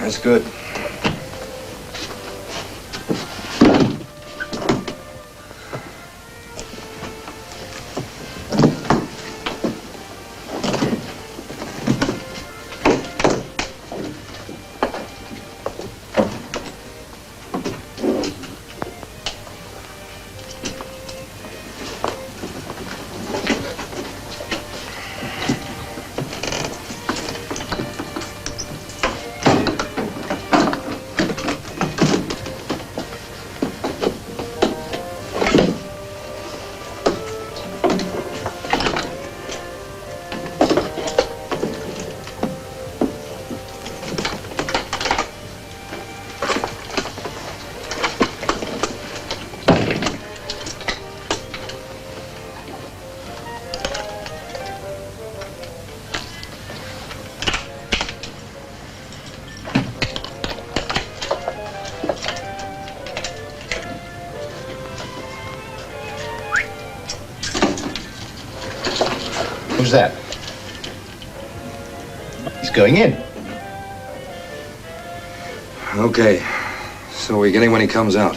That's good. Who's that? He's going in. Okay. So we're getting when he comes out.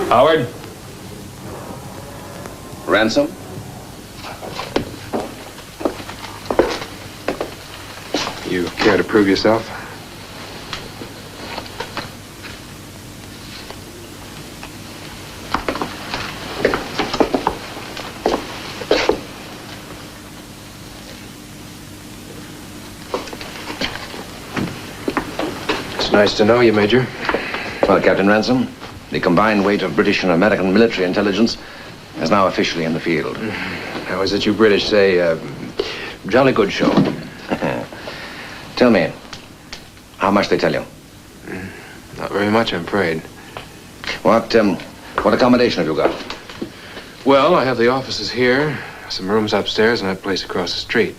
Howard? Ransom? You care to prove yourself? It's nice to know you, Major. Well, Captain Ransom, the combined weight of British and American military intelligence is now officially in the field. How is it you British say, jolly good show? Tell me, how much they tell you? Not very much, I'm afraid. What accommodation have you got? Well, I have the offices here, some rooms upstairs, and that place across the street.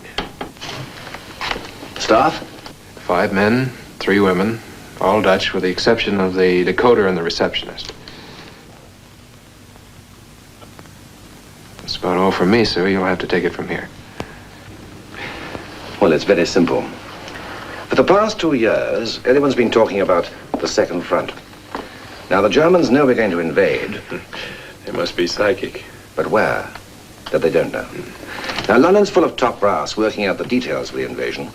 Staff? 5 men, 3 women, all Dutch, with the exception of the decoder and the receptionist. That's about all from me, sir. You'll have to take it from here. Well, it's very simple. For the past 2 years, everyone's been talking about the second front. Now, the Germans know we're going to invade. They must be psychic. But where? That they don't know. Now, London's full of top brass working out the details of the invasion.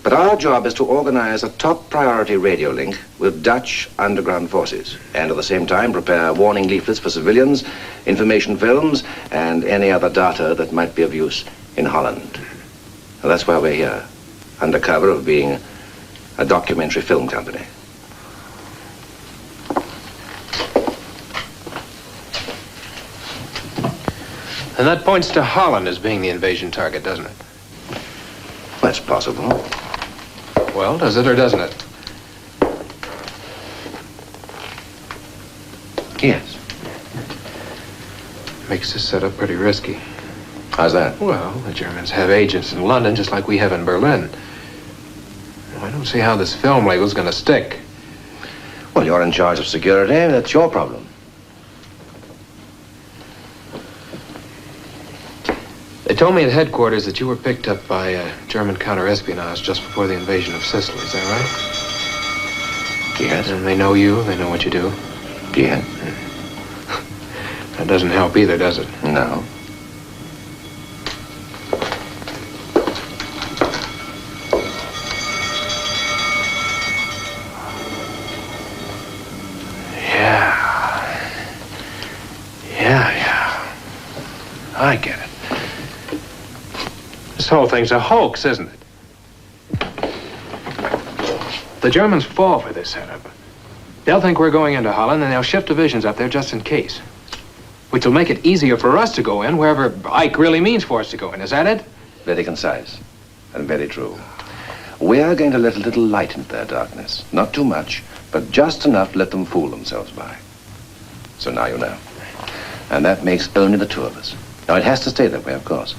But our job is to organize a top priority radio link with Dutch underground forces. And at the same time, prepare warning leaflets for civilians, information films, and any other data that might be of use in Holland. Well, that's why we're here, under cover of being a documentary film company. And that points to Holland as being the invasion target, doesn't it? That's possible. Well, does it or doesn't it? Yes. Makes this setup pretty risky. How's that? Well, the Germans have agents in London just like we have in Berlin. I don't see how this film label's gonna stick. Well, you're in charge of security. That's your problem. They told me at headquarters that you were picked up by German counter-espionage just before the invasion of Sicily. Is that right? Yes. And they know you. They know what you do. Yes. That doesn't help either, does it? No. I get it. This whole thing's a hoax, isn't it? The Germans fall for this setup. They'll think we're going into Holland, and they'll shift divisions up there just in case. Which will make it easier for us to go in wherever Ike really means for us to go in. Is that it? Very concise and very true. We are going to let a little light into their darkness. Not too much, but just enough to let them fool themselves by. So now you know. And that makes only the two of us. Now, it has to stay that way, of course.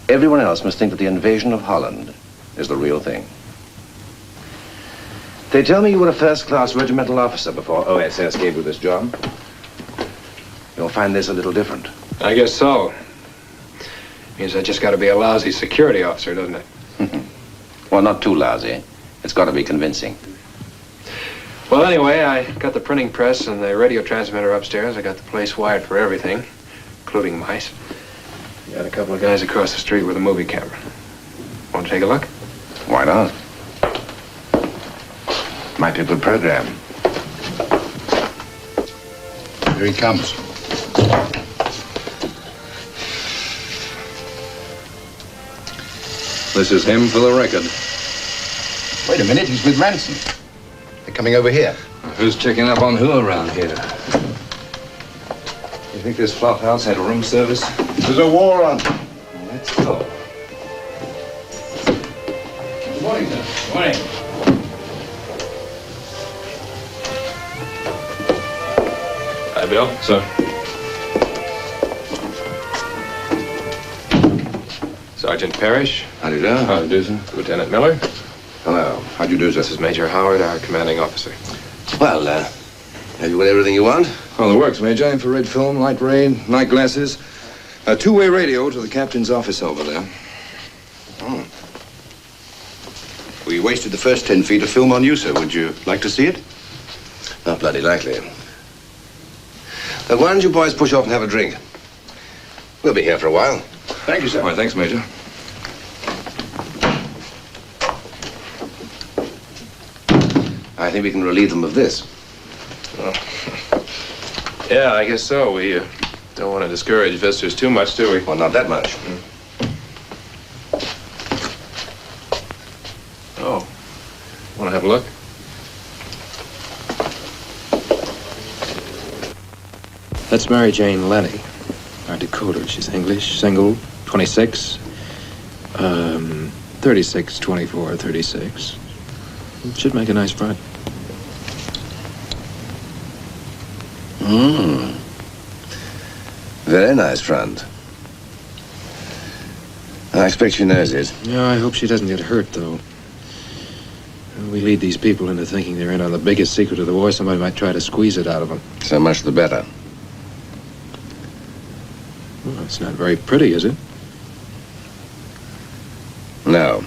Everyone else must think that the invasion of Holland is the real thing. They tell me you were a first-class regimental officer before OSS gave you this job. You'll find this a little different. I guess so. Means I just got to be a lousy security officer, doesn't it? Well, not too lousy. It's got to be convincing. Well, anyway, I got the printing press and the radio transmitter upstairs. I got the place wired for everything, including mice. Got a couple of guys across the street with a movie camera. Want to take a look? Why not? Might be a good program. Here he comes. This is him for the record. Wait a minute, he's with Ranson. They're coming over here. Who's checking up on who around here? You think this flop house had room service? There's a war on. Let's go. Good morning, sir. Good morning. Hi, Bill. Sir. Sergeant Parrish. How do you do? How do you do, sir? Lieutenant Miller. Hello. How'd you do, sir? This is Major Howard, our commanding officer. Well, have you got everything you want? All the works, Major. Infrared film, light ray, night glasses. A two-way radio to the captain's office over there. Oh. We wasted the first 10 feet of film on you, sir. Would you like to see it? Not bloody likely. Now, why don't you boys push off and have a drink? We'll be here for a while. Thank you, sir. All right, thanks, Major. I think we can relieve them of this. Well, yeah, I guess so. We don't want to discourage visitors too much, do we? Well, not that much. Oh. Want to have a look? That's Mary Jane Lenny, our decoder. She's English, single, 26, 36, 24, 36. Should make a nice front. Very nice front. I expect she knows it. Yeah, I hope she doesn't get hurt, though. We lead these people into thinking they're in on the biggest secret of the war. Somebody might try to squeeze it out of them. So much the better. Well, it's not very pretty, is it? No.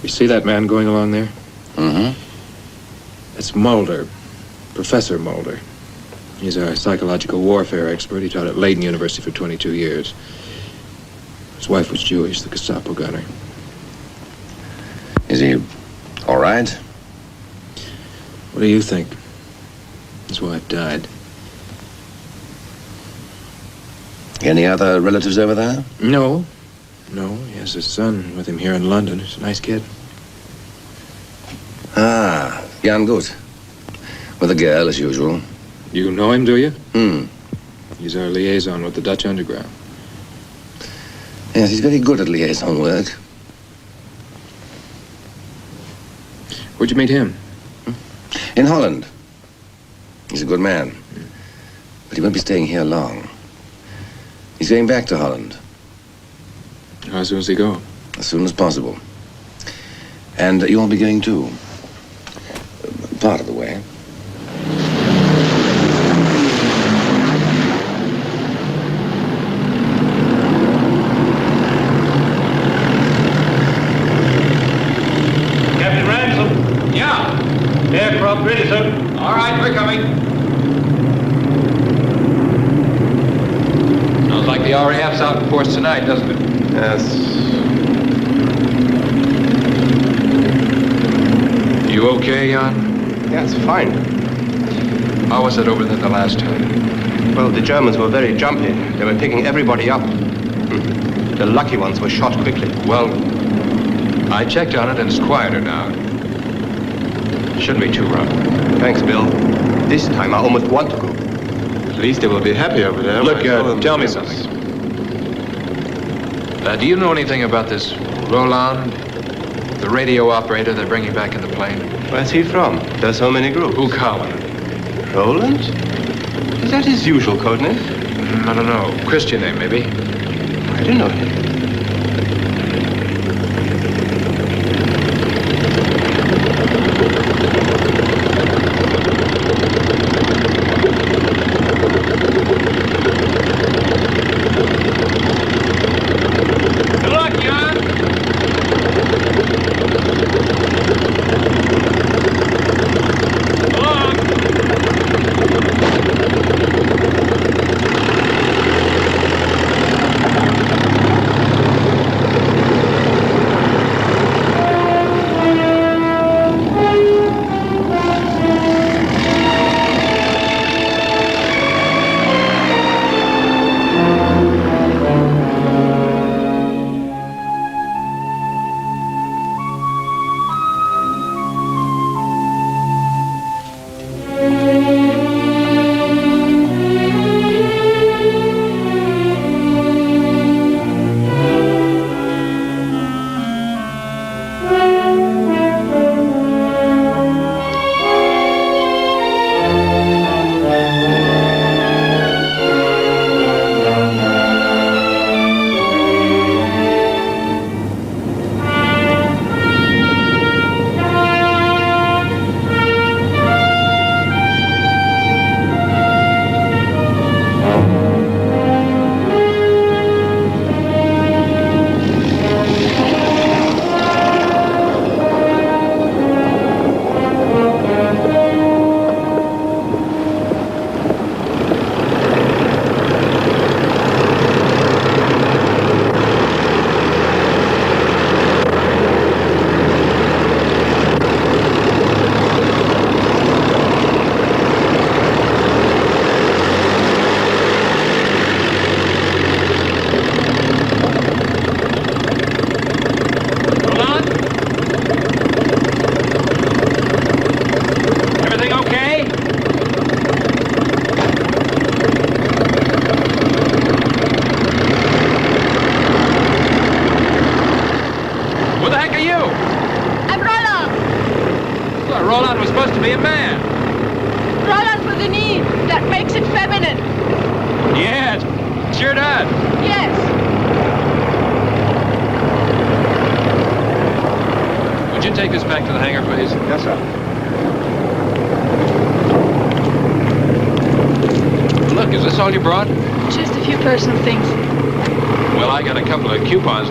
You see that man going along there? Mm-hmm. That's Mulder, Professor Mulder. He's our psychological warfare expert. He taught at Leiden University for 22 years. His wife was Jewish, the Gestapo gunner. Is he all right? What do you think? His wife died. Any other relatives over there? No. No, he has a son with him here in London. He's a nice kid. Ah, Jan Gut. With a girl, as usual. You know him, do you? Hmm. He's our liaison with the Dutch underground. Yes, he's very good at liaison work. Where'd you meet him? In Holland. He's a good man. But he won't be staying here long. He's going back to Holland. How soon does he go? As soon as possible. And you won't be going too. Part of the way. Captain Ranson? Yeah. Aircraft ready, sir. All right, we're coming. Sounds like the RAF's out in force tonight, doesn't it? Yes. You okay, Jan? Yeah, it's fine. How was it over there the last time? Well, the Germans were very jumpy. They were picking everybody up. The lucky ones were shot quickly. Well, I checked on it and it's quieter now. Shouldn't be too rough. Thanks, Bill. This time I almost want to go. At least they will be happy over there. Look, tell me something. Do you know anything about this Rolande? The radio operator they're bringing back in the plane? Where's he from? There's so many groups. Who calling? Roland? Is that his usual code name? I don't know. Christian name, maybe. I don't know him.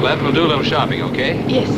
Left, we'll do a little shopping, okay? Yes.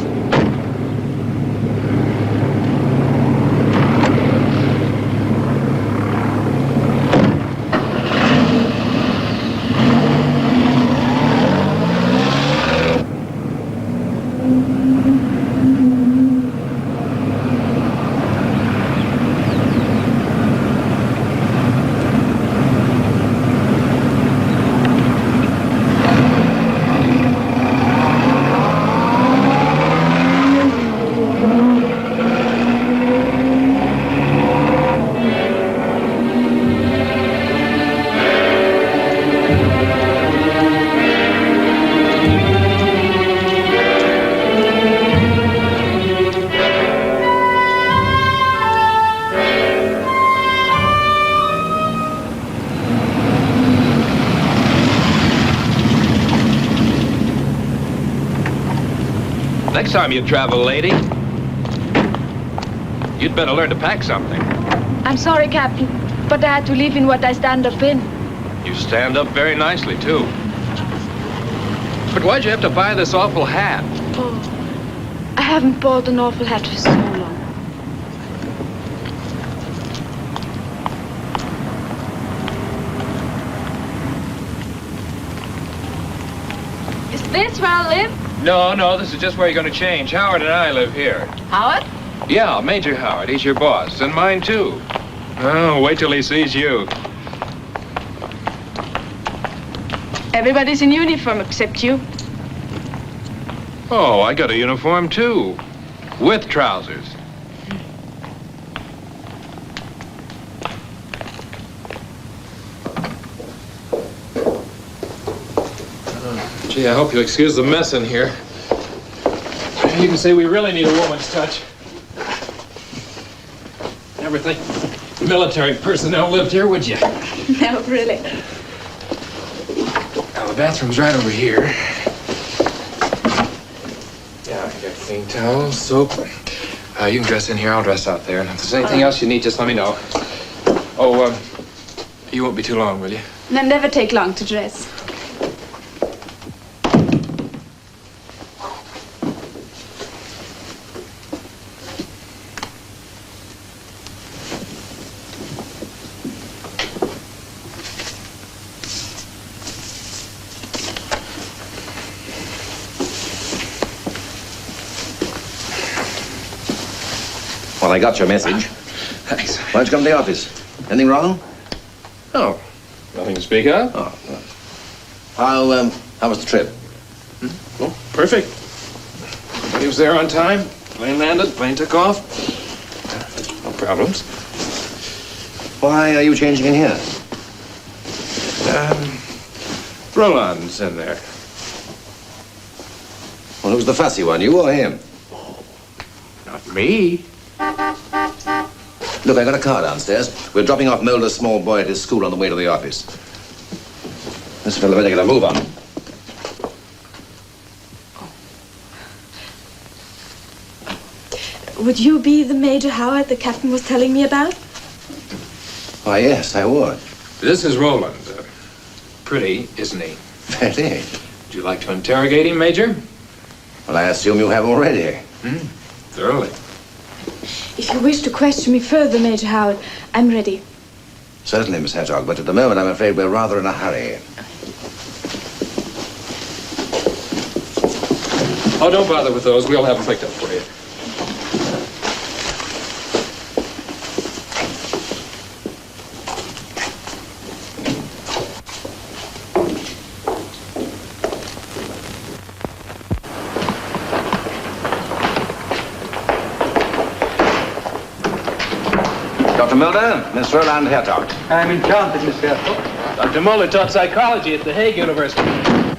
Next time you travel, lady, you'd better learn to pack something. I'm sorry, Captain, but I had to leave in what I stand up in. You stand up very nicely, too. But why'd you have to buy this awful hat? Oh, I haven't bought an awful hat for so long. Is this where I live? No, this is just where you're going to change. Howard and I live here. Howard? Yeah, Major Howard. He's your boss. And mine, too. Oh, wait till he sees you. Everybody's in uniform except you. Oh, I got a uniform, too. With trousers. Gee, I hope you'll excuse the mess in here. You can say we really need a woman's touch. Never think military personnel lived here, would you? No, really. Now, the bathroom's right over here. Yeah, I got clean towels, soap. You can dress in here, I'll dress out there. And if there's anything else you need, just let me know. Oh, you won't be too long, will you? And never take long to dress. Well, I got your message. Thanks. Why'd you come to the office? Anything wrong? Oh, nothing to speak of. Oh, no. How was the trip? Well, perfect. Everybody was there on time. Plane landed, plane took off. No problems. Why are you changing in here? Roland's in there. Well, who's the fussy one, you or him? Not me. Look, I got a car downstairs. We're dropping off Mulder's small boy at his school on the way to the office. This fella better get a move on. Would you be the Major Howard the captain was telling me about? Why, yes, I would. This is Roland. Pretty, isn't he? Very. Would you like to interrogate him, Major? Well, I assume you have already. Thoroughly. If you wish to question me further, Major Howard, I'm ready. Certainly, Miss Hertog, but at the moment I'm afraid we're rather in a hurry. Oh, don't bother with those. We'll have them picked up for you. Dr. Mulder, Miss Rolande Hertog. I'm enchanted, Miss Hertog. Dr. Mulder taught psychology at the Hague University.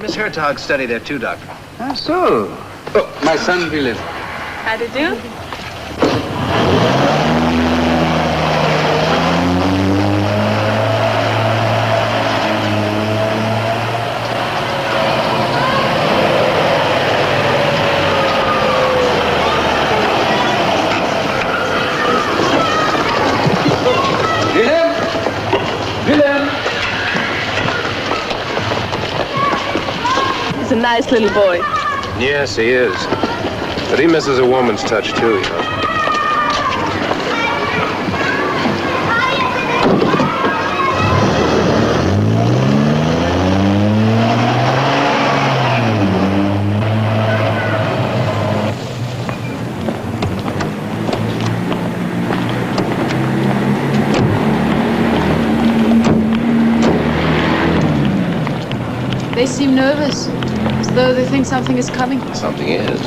Miss Hertog studied there too, Doctor. Ah, so. Oh, my son, Julien. How do you do? He's a nice little boy. Yes, he is. But he misses a woman's touch, too, you know. They seem nervous, as though they think something is coming. Something is.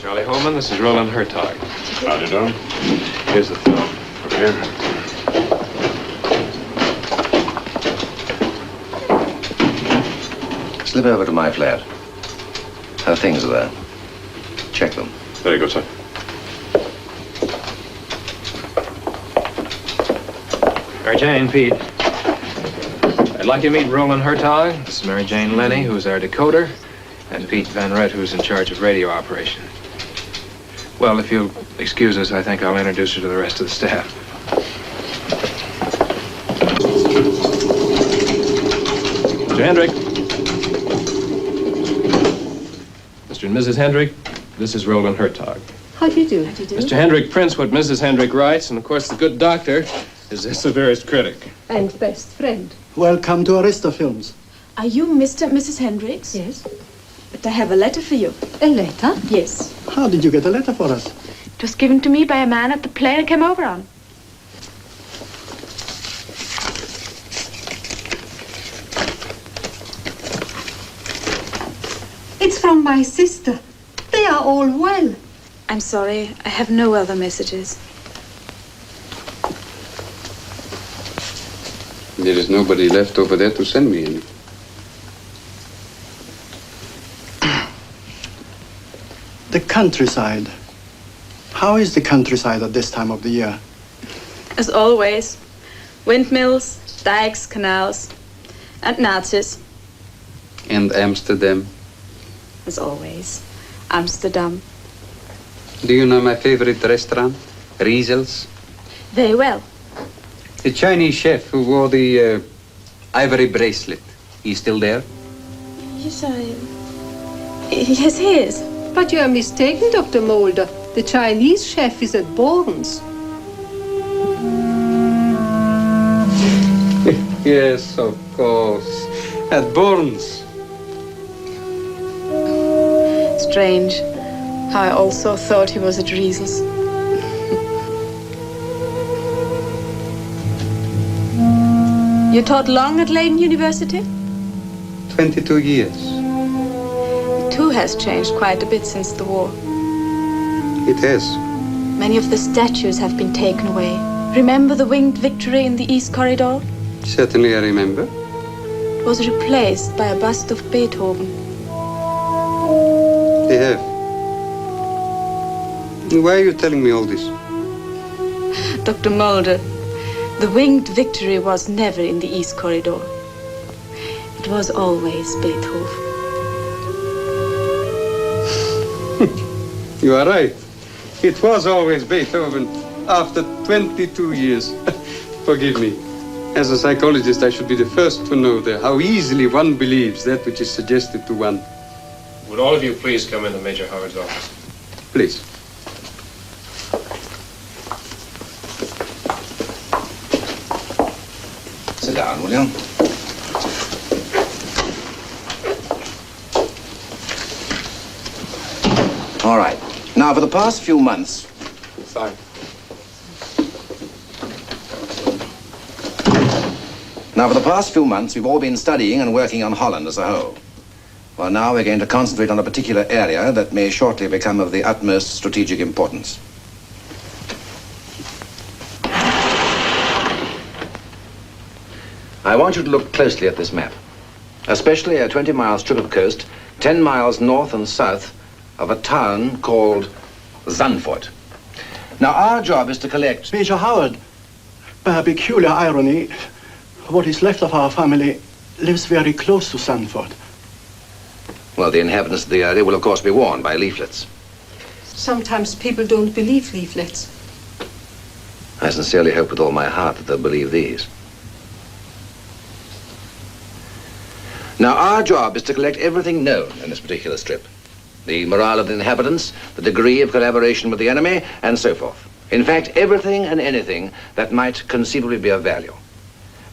Charlie Holman, this is Roland Hertog. Howdy, do. Here's the film. Over here. Slip over to my flat. Her things are there. Check them. Very good, sir. Mary Jane, Pete. I'd like you to meet Roland Hertog. This is Mary Jane Lenny, who's our decoder, and Pete Van Rett, who's in charge of radio operation. Well, if you'll excuse us, I think I'll introduce you to the rest of the staff. Mr. Hendrick. Mr. and Mrs. Hendrick, this is Roland Hertog. How do you do? Mr. Hendrick prints what Mrs. Hendrick writes, and of course the good doctor is the severest critic. And best friend. Welcome to Arista Films. Are you Mr. and Mrs. Hendricks? Yes. But I have a letter for you. A letter? Yes. How did you get a letter for us? It was given to me by a man at the plane I came over on. It's from my sister. They are all well. I'm sorry, I have no other messages. There is nobody left over there to send me any. The countryside. How is the countryside at this time of the year? As always, windmills, dikes, canals, and Nazis. And Amsterdam. As always, Amsterdam. Do you know my favorite restaurant? Riesel's. Very well. The Chinese chef who wore the ivory bracelet. He's still there? Yes, Yes, he is. But you are mistaken, Dr. Mulder. The Chinese chef is at Borden's. Yes, of course. At Bourne's. Strange how I also thought he was at Riesel's. You taught long at Leiden University? 22 years. It too has changed quite a bit since the war. It has. Many of the statues have been taken away. Remember the winged Victory in the East Corridor? Certainly I remember. It was replaced by a bust of Beethoven. They have. Why are you telling me all this? Dr. Mulder, the winged Victory was never in the East Corridor. It was always Beethoven. You are right. It was always Beethoven after 22 years. Forgive me. As a psychologist, I should be the first to know how easily one believes that which is suggested to one. Would all of you please come into Major Howard's office? Please. Sit down, will you? All right. Now, for the past few months... Fine. Now, for the past few months, we've all been studying and working on Holland as a whole. Well, now we're going to concentrate on a particular area that may shortly become of the utmost strategic importance. I want you to look closely at this map, especially a 20-mile strip of coast, 10 miles north and south of a town called Zandvoort. Now, our job is to collect... Major Howard, by a peculiar irony, what is left of our family lives very close to Zandvoort. Well, the inhabitants of the area will, of course, be warned by leaflets. Sometimes people don't believe leaflets. I sincerely hope with all my heart that they'll believe these. Now, our job is to collect everything known in this particular strip. The morale of the inhabitants, the degree of collaboration with the enemy, and so forth. In fact, everything and anything that might conceivably be of value.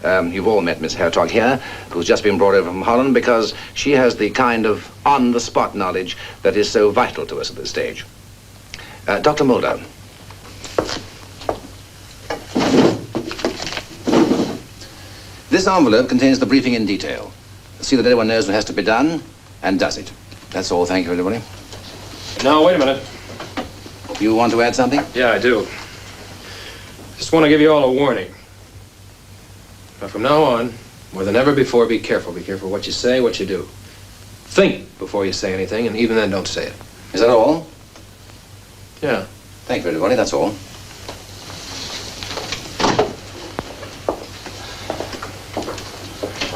You've all met Miss Hertog here, who's just been brought over from Holland because she has the kind of on-the-spot knowledge that is so vital to us at this stage. Dr. Mulder. This envelope contains the briefing in detail. See that everyone knows what has to be done and does it. That's all. Thank you, everybody. Now, wait a minute. You want to add something? Yeah, I do. Just want to give you all a warning. Now, from now on, more than ever before, be careful. Be careful what you say, what you do. Think before you say anything, and even then, don't say it. Is that all? Yeah. Thank you, everybody. That's all.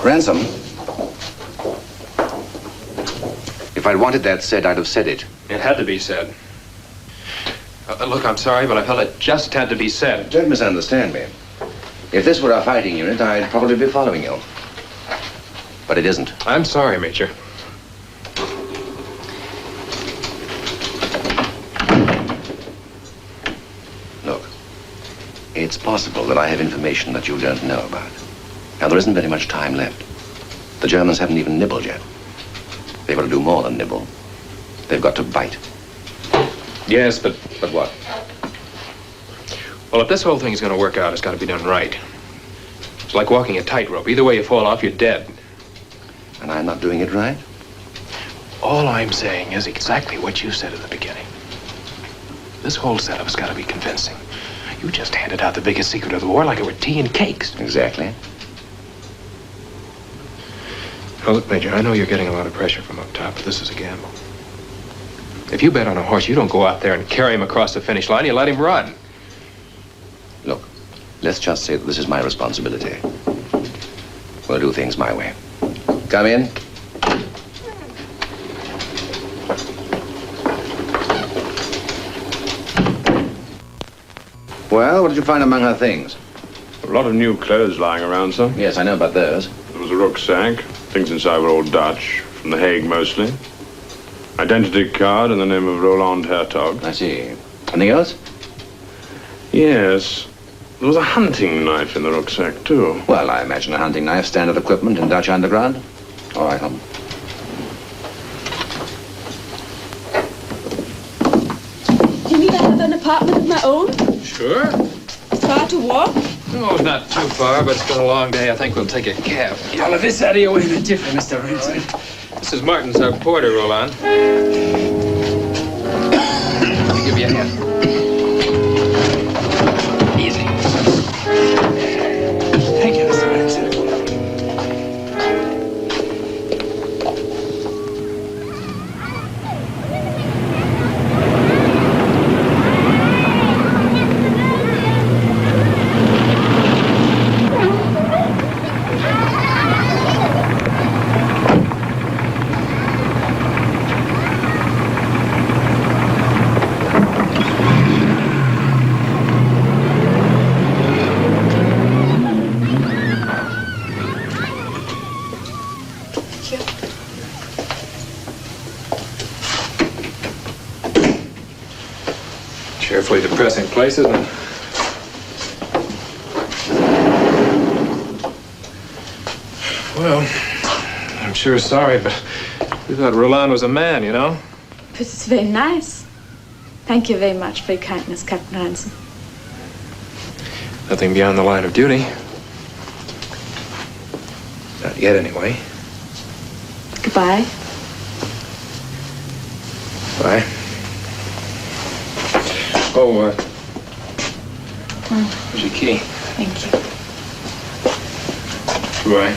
Ransom. If I'd wanted that said, I'd have said it. It had to be said. Look, I'm sorry, but I felt it just had to be said. Don't misunderstand me. If this were a fighting unit, I'd probably be following you. But it isn't. I'm sorry, Major. It's possible that I have information that you don't know about. Now, there isn't very much time left. The Germans haven't even nibbled yet. They've got to do more than nibble. They've got to bite. Yes, but what? Well, if this whole thing's going to work out, it's got to be done right. It's like walking a tightrope. Either way you fall off, you're dead. And I'm not doing it right? All I'm saying is exactly what you said at the beginning. This whole setup's got to be convincing. You just handed out the biggest secret of the war like it were tea and cakes. Exactly. Now, look, Major, I know you're getting a lot of pressure from up top, but this is a gamble. If you bet on a horse, you don't go out there and carry him across the finish line. You let him run. Look, let's just say that this is my responsibility. We'll do things my way. Come in. Well, what did you find among her things? A lot of new clothes lying around, sir. Yes, I know about those. There was a rucksack. Things inside were all Dutch, from The Hague mostly. Identity card in the name of Rolande Hertog. I see. Anything else? Yes. There was a hunting knife in the rucksack, too. Well, I imagine a hunting knife, standard equipment in Dutch underground. All right, Do you mean I have an apartment of my own? Sure. Far to walk? No, not too far, but it's been a long day. I think we'll take a cab. Get all of this out of your way in a jiffy, Mr. Ranson. This is Martin's, our porter, Rolande. Let me give you a hand. Easy. Thank you, Mr. Ranson. Cheerfully depressing place, isn't it? Well, I'm sure sorry, but we thought Rolande was a man, you know? But it's very nice. Thank you very much for your kindness, Captain Ranson. Nothing beyond the line of duty. Not yet, anyway. Goodbye. Bye. Oh, here's your key. Thank you. Goodbye.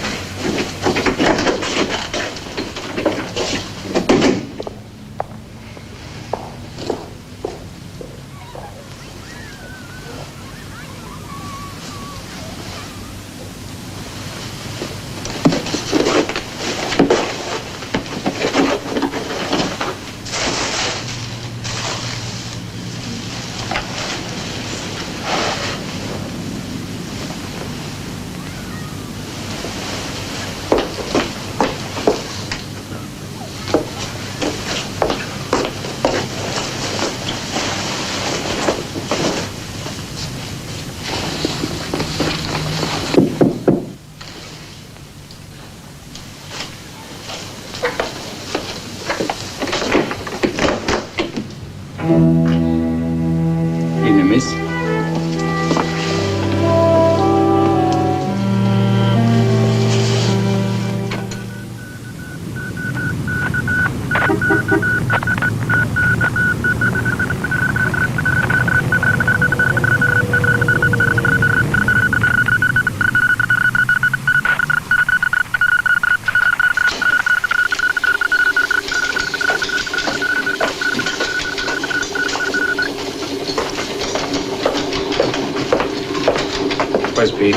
Where's Pete?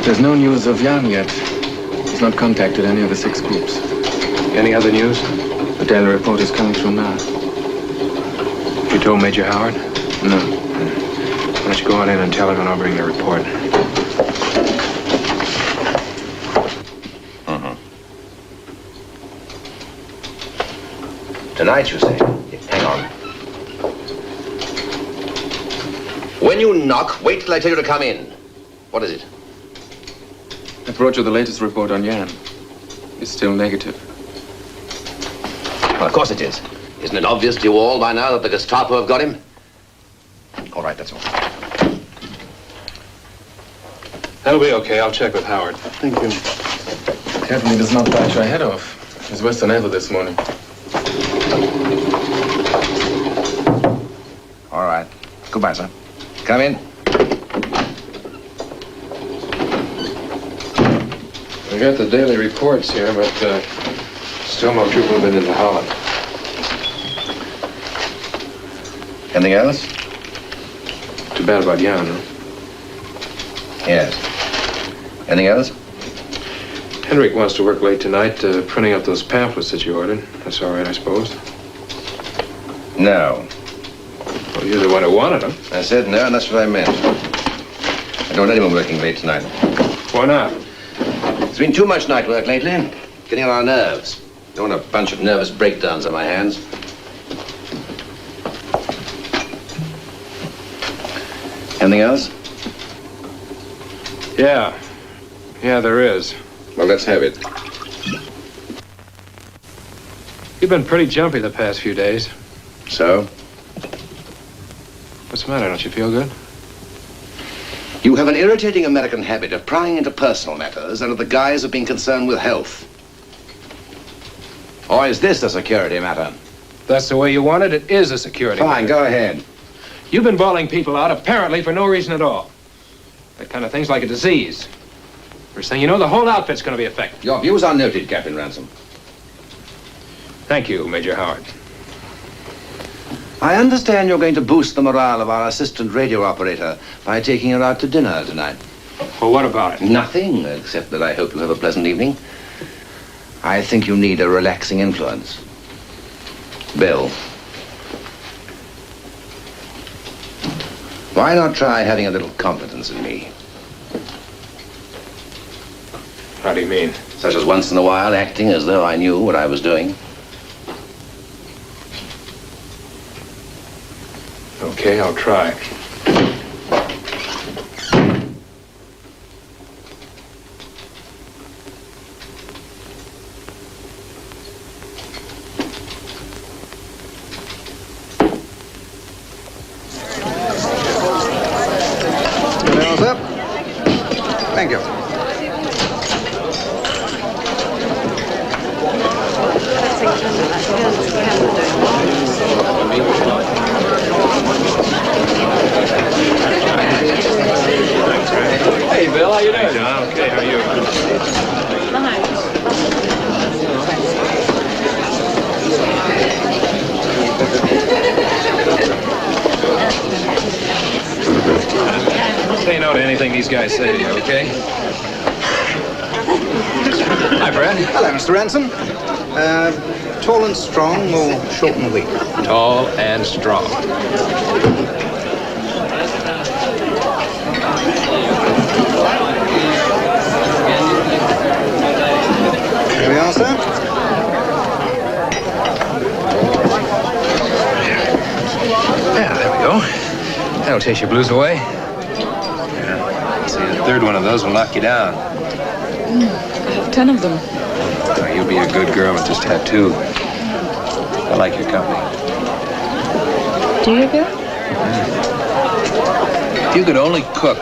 There's no news of Jan yet. He's not contacted any of the 6 groups. Any other news? The daily report is coming through now. You told Major Howard? No. Why don't you go on in and tell him and I'll bring the report. Tonight, you say? Hang on. When you knock, wait till I tell you to come in. What is it? I brought you the latest report on Jan. It's still negative. Well, of course it is. Isn't it obvious to you all by now that the Gestapo have got him? All right, that's all. That'll be okay. I'll check with Howard. Thank you. Carefully does not bite your head off. He's worse than ever this morning. All right. Goodbye, sir. Come in. We got the daily reports here, but still no troops have been into Holland. Anything else? Too bad about Jan, huh? Yes. Anything else? Henrik wants to work late tonight, printing out those pamphlets that you ordered. That's all right, I suppose. No. Well, you're the one who wanted them. I said no, and that's what I meant. I don't want anyone working late tonight. Why not? There's been too much night work lately. Getting on our nerves. Don't want a bunch of nervous breakdowns on my hands. Anything else? Yeah. Yeah, there is. Well, let's have it. You've been pretty jumpy the past few days. So? What's the matter? Don't you feel good? You have an irritating American habit of prying into personal matters under the guise of being concerned with health. Or is this a security matter? That's the way you want it. It is a security Fine, matter. go ahead. You've been bawling people out, apparently for no reason at all. That kind of thing's like a disease. First thing you know, the whole outfit's going to be affected. Your views are noted, Captain Ranson. Thank you, Major Howard. I understand you're going to boost the morale of our assistant radio operator by taking her out to dinner tonight. Well, what about it? Nothing, except that I hope you have a pleasant evening. I think you need a relaxing influence. Bill. Why not try having a little confidence in me? How do you mean? Such as once in a while acting as though I knew what I was doing. Okay, I'll try. Nails up. Thank you. Hey, Bill, how you doing? John, okay, how are you? Say no to anything these guys say, okay? Hi, Fred. Hello, Mr. Ranson. Tall and strong or short and weak? Tall and strong. Here we are, sir. Yeah, there we go. That'll chase your blues away. Yeah. See, the third one of those will knock you down. I have 10 of them. Oh, you'll be a good girl with just tattoo. I like your company. Do you, Bill? If you could only cook.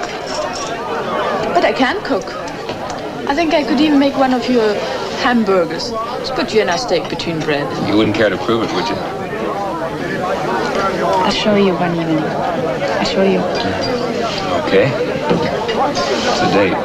But I can cook. I think I could even make one of your hamburgers. Just put you and a steak between bread. You wouldn't care to prove it, would you? I'll show you one evening. I'll show you. Okay. It's a date.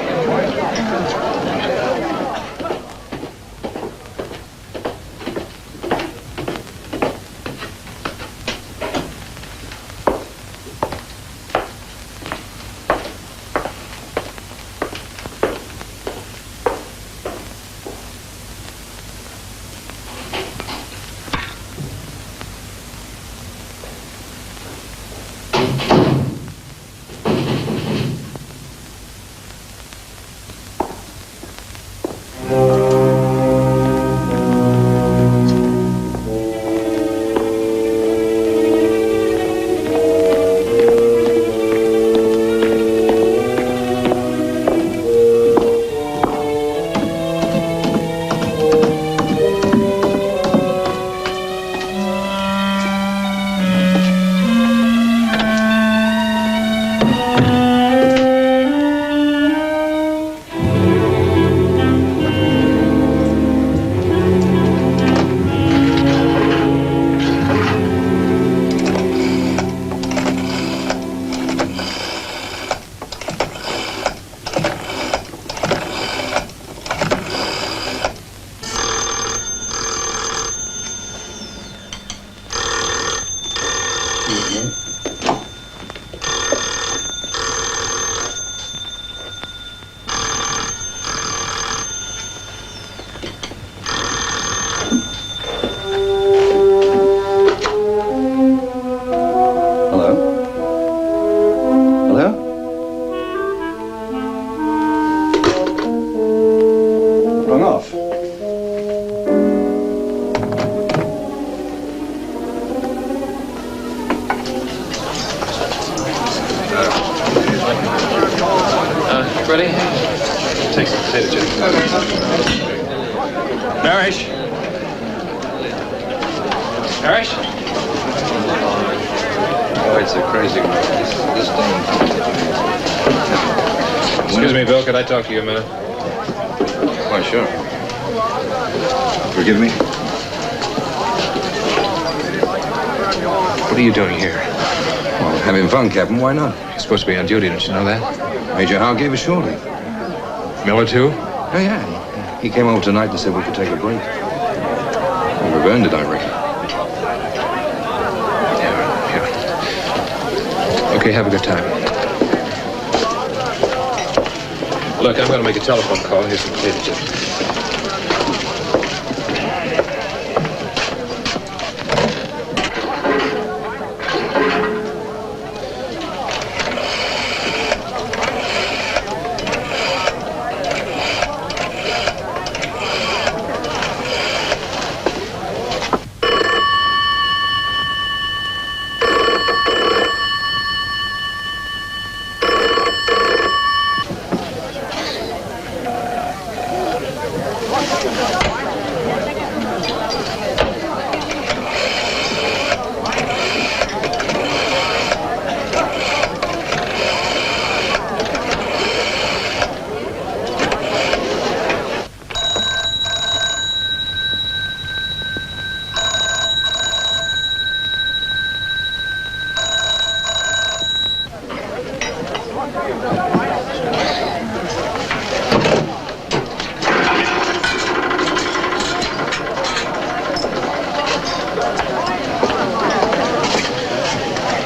potato chip. Nourish. Nourish. Oh, it's a crazy one. This thing. Excuse me, Bill, could I talk to you a minute? Why, sure. Forgive me? What are you doing here? Well, having fun, Captain. Why not? You're supposed to be on duty, don't you know that? Major Howe gave us shore leave. Miller, too? Oh, yeah. He came over tonight and said we could take a break. Well, we've earned it, I reckon. Yeah. Okay, have a good time. Look, I'm going to make a telephone call. Here's some potato chips.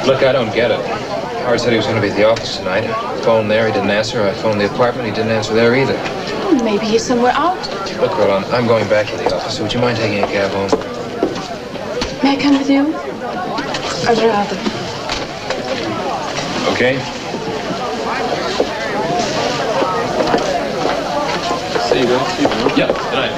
Look, I don't get it. Howard said he was going to be at the office tonight. I phoned there, he didn't answer. I phoned the apartment, he didn't answer there either. Oh, maybe he's somewhere out. Look, Rolande, I'm going back to the office. Would you mind taking a cab home? May I come with you? I'd rather. Okay. See you, Bill. Yeah, good night.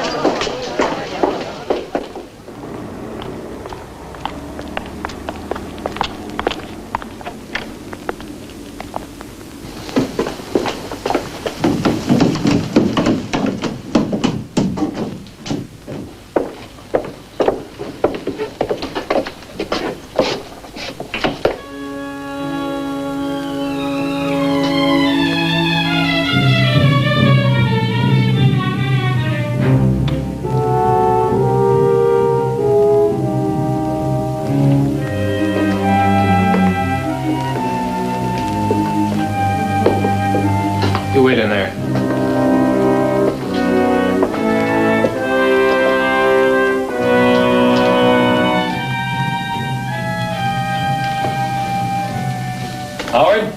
You wait in there. Howard?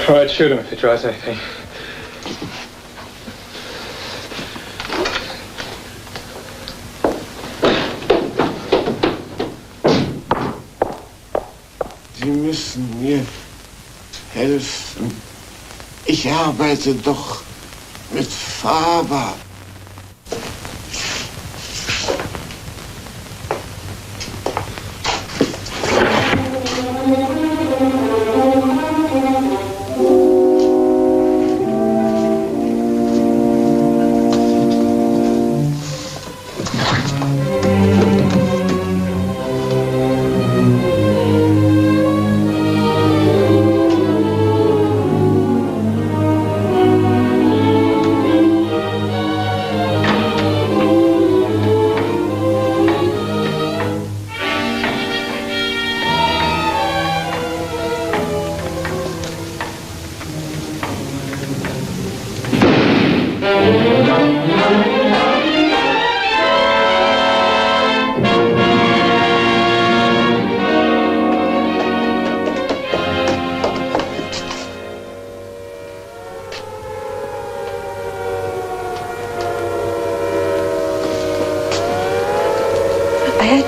All right, shoot him if he tries anything. Sie müssen mir helfen. Ich arbeite doch mit Faber.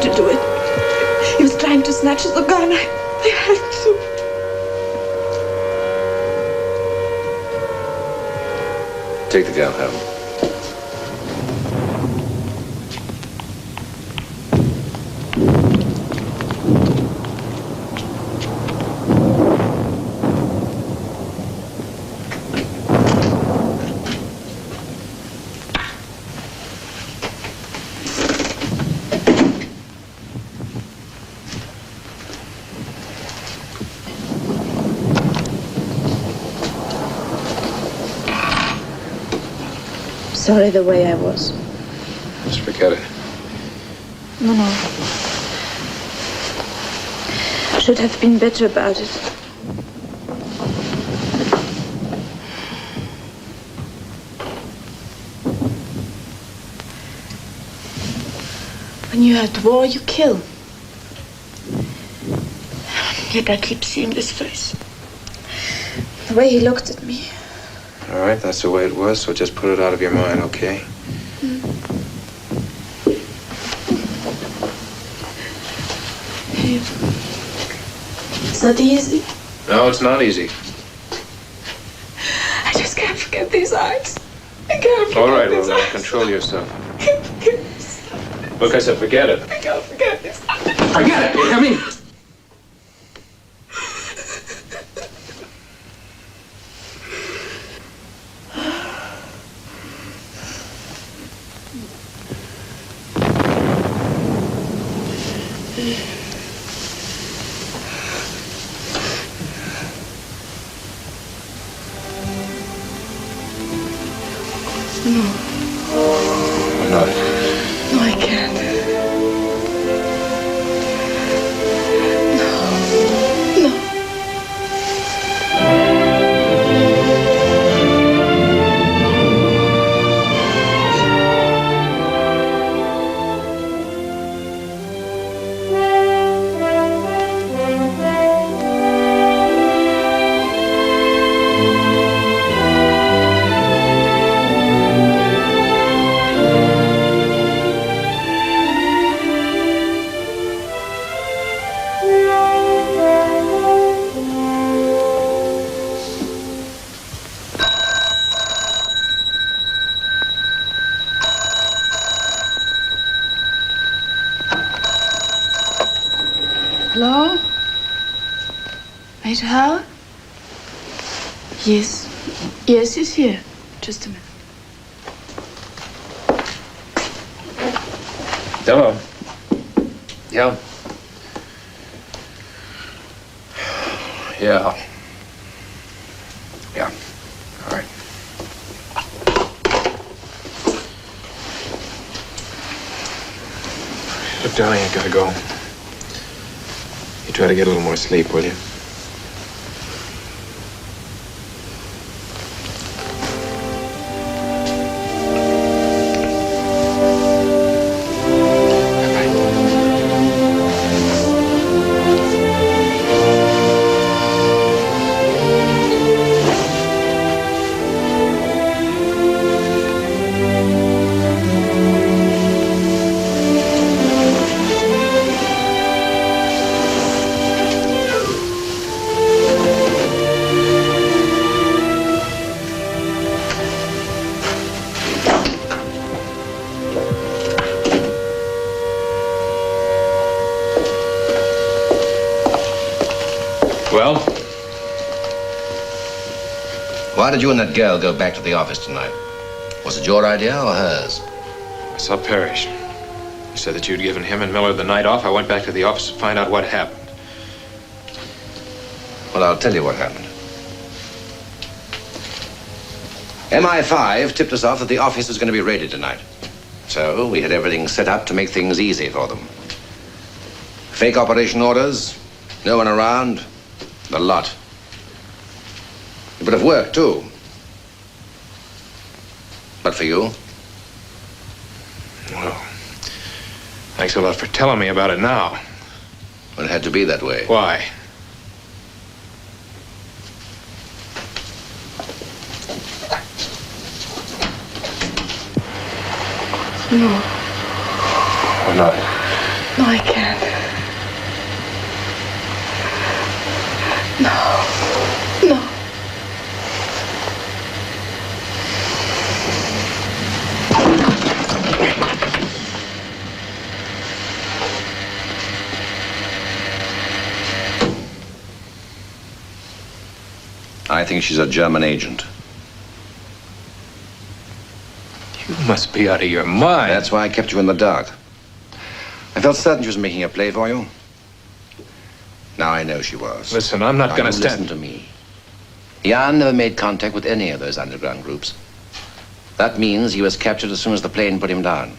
tried to do it. He was trying to snatch the gun. I had to. Take the gun home. Sorry the way I was. Just forget it. No. Should have been better about it. When you're at war, you kill. Yet I keep seeing this face. The way he looked at me. All right, that's the way it was, so just put it out of your mind, okay? It's not easy. No, it's not easy. I just can't forget these eyes. I can't forget All right, these Rolande, eyes. control yourself. Look, I said forget it. I can't forget these eyes. Forget it! I mean... No, I can't. No. Hello? Major Howard? Yes. Yes, he's here. Just a minute. Hello. Yeah. Yeah. Yeah. All right. Look, darling, I gotta go. You try to get a little more sleep, will you? Well? Why did you and that girl go back to the office tonight? Was it your idea or hers? I saw Parrish. He said that you'd given him and Miller the night off. I went back to the office to find out what happened. Well, I'll tell you what happened. MI5 tipped us off that the office was going to be raided tonight. So we had everything set up to make things easy for them. Fake operation orders, no one around, the lot. It would have worked, too. But for you? Well, thanks a lot for telling me about it now. Well, it had to be that way. Why? No. Why not? No, I can't. No. No. I think she's a German agent. You must be out of your mind. That's why I kept you in the dark. I felt certain she was making a play for you. Now I know she was. Listen, I'm not going to stand... Listen to me. Jan never made contact with any of those underground groups. That means he was captured as soon as the plane put him down.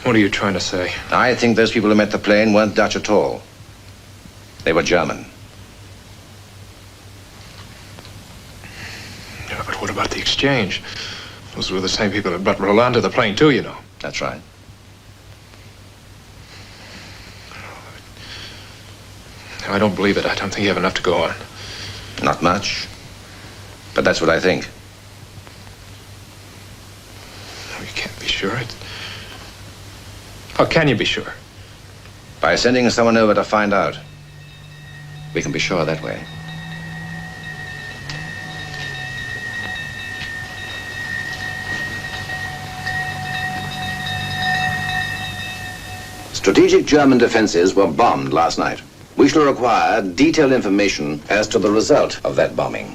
What are you trying to say? I think those people who met the plane weren't Dutch at all. They were German. Yeah, but what about the exchange? Those were the same people that brought Rolande to the plane, too, you know. That's right. I don't believe it. I don't think you have enough to go on. Not much. But that's what I think. No, you can't be sure. How can you be sure? By sending someone over to find out. We can be sure that way. Strategic German defenses were bombed last night. We shall require detailed information as to the result of that bombing.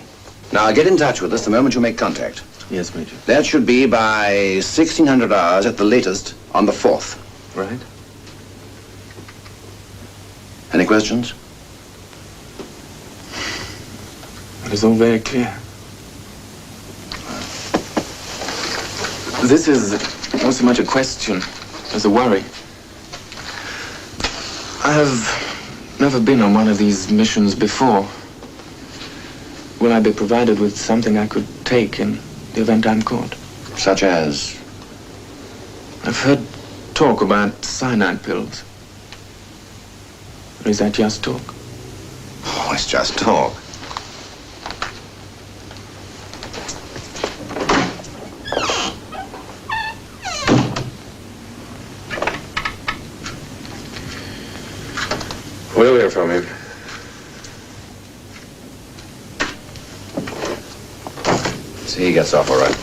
Now, get in touch with us the moment you make contact. Yes, Major. That should be by 1600 hours at the latest on the 4th. Right. Any questions? It is all very clear. This is not so much a question as a worry. I have never been on one of these missions before. Will I be provided with something I could take in the event I'm caught? Such as? I've heard talk about cyanide pills. Or is that just talk? Oh, it's just talk. We'll hear from him. See, he gets off all right.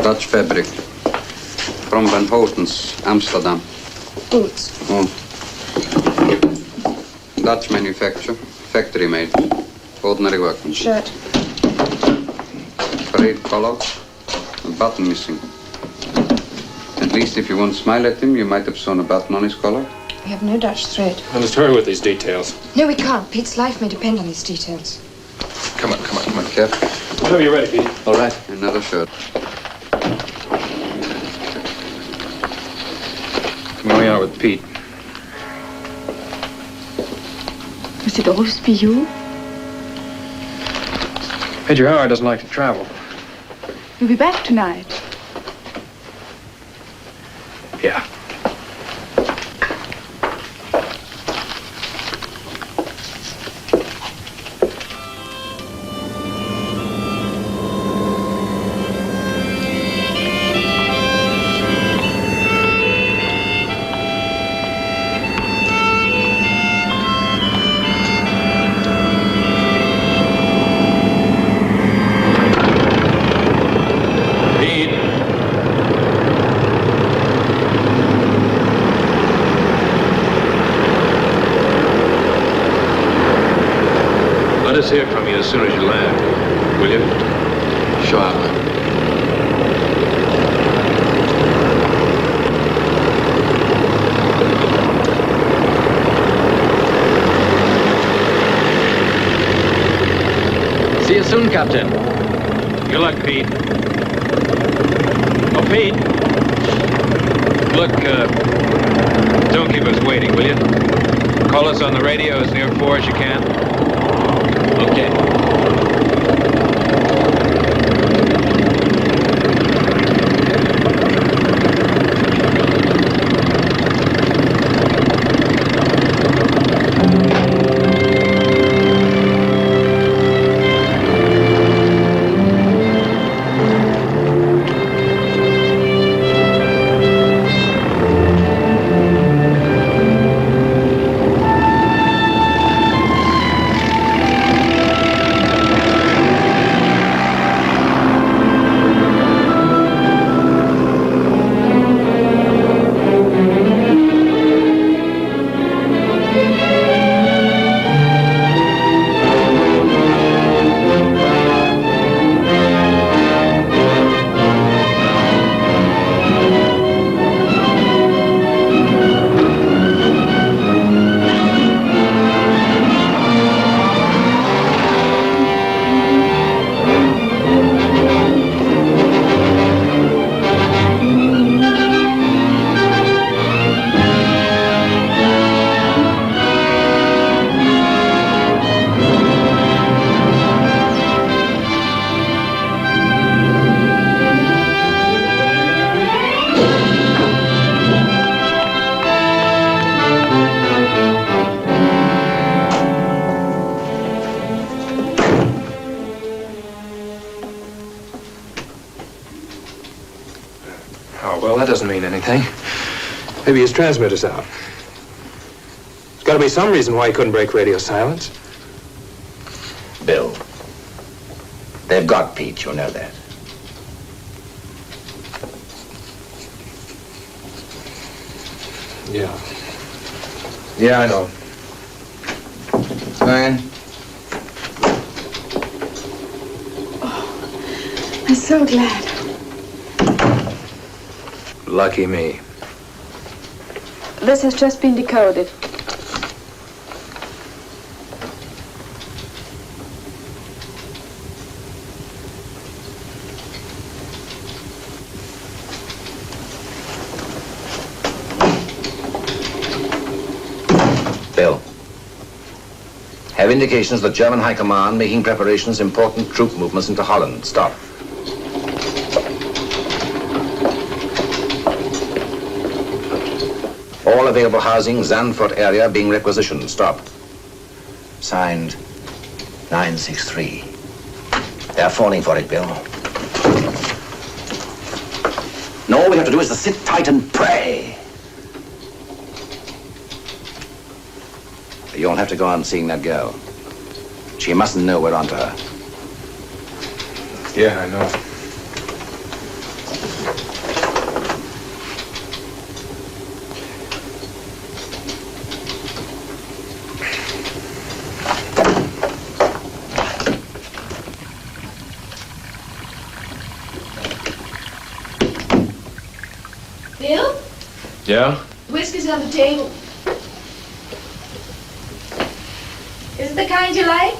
Dutch fabric. From Van Houten's, Amsterdam. Boots. Oh. Dutch manufacture, factory made. Ordinary workmanship. Shirt. Frayed collar, a button missing. At least if you won't smile at him, you might have sewn a button on his collar. We have no Dutch thread. I must hurry with these details. No, we can't. Pete's life may depend on these details. Come on. Cap. Whenever you're ready, Pete. All right. Another shirt. Going out with Pete. Must it always be you? Major Howard doesn't like to travel. You'll be back tonight. Yeah. Let us hear from you as soon as you land, will you? Sure, I will. See you soon, Captain. Good luck, Pete. Oh, Pete. Look, don't keep us waiting, will you? Call us on the radio as near 4 as you can. Okay. anything. Maybe his transmitter's out. There's got to be some reason why he couldn't break radio silence. Bill, they've got Pete, you know that. Yeah. Yeah, I know. Fine. I'm so glad. Lucky me. This has just been decoded. Bill, have indications that German High Command making preparations, important troop movements into Holland. Stop. All available housing, Zandvoort area being requisitioned. Stop. Signed, 963. They're falling for it, Bill. And all we have to do is to sit tight and pray. You'll have to go on seeing that girl. She mustn't know we're onto her. Yeah, I know. Bill? Yeah? Whiskey's on the table. Is it the kind you like?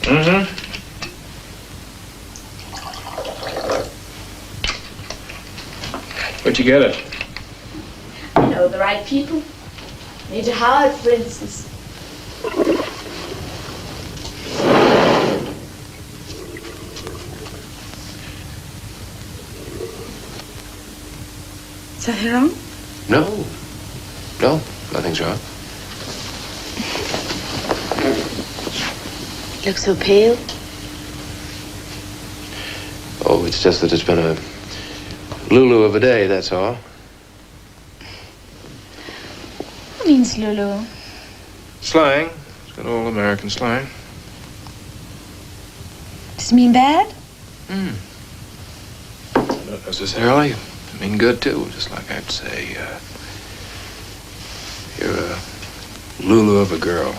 Mm-hmm. Where'd you get it? You know the right people. Major Howard, for instance. Is that wrong? No. No, nothing's wrong. You look so pale. Oh, it's just that it's been a Lulu of a day, that's all. What means Lulu? Slang. It's got old American slang. Does it mean bad? Not necessarily. I mean good, too. Just like I'd say, you're a Lulu of a girl.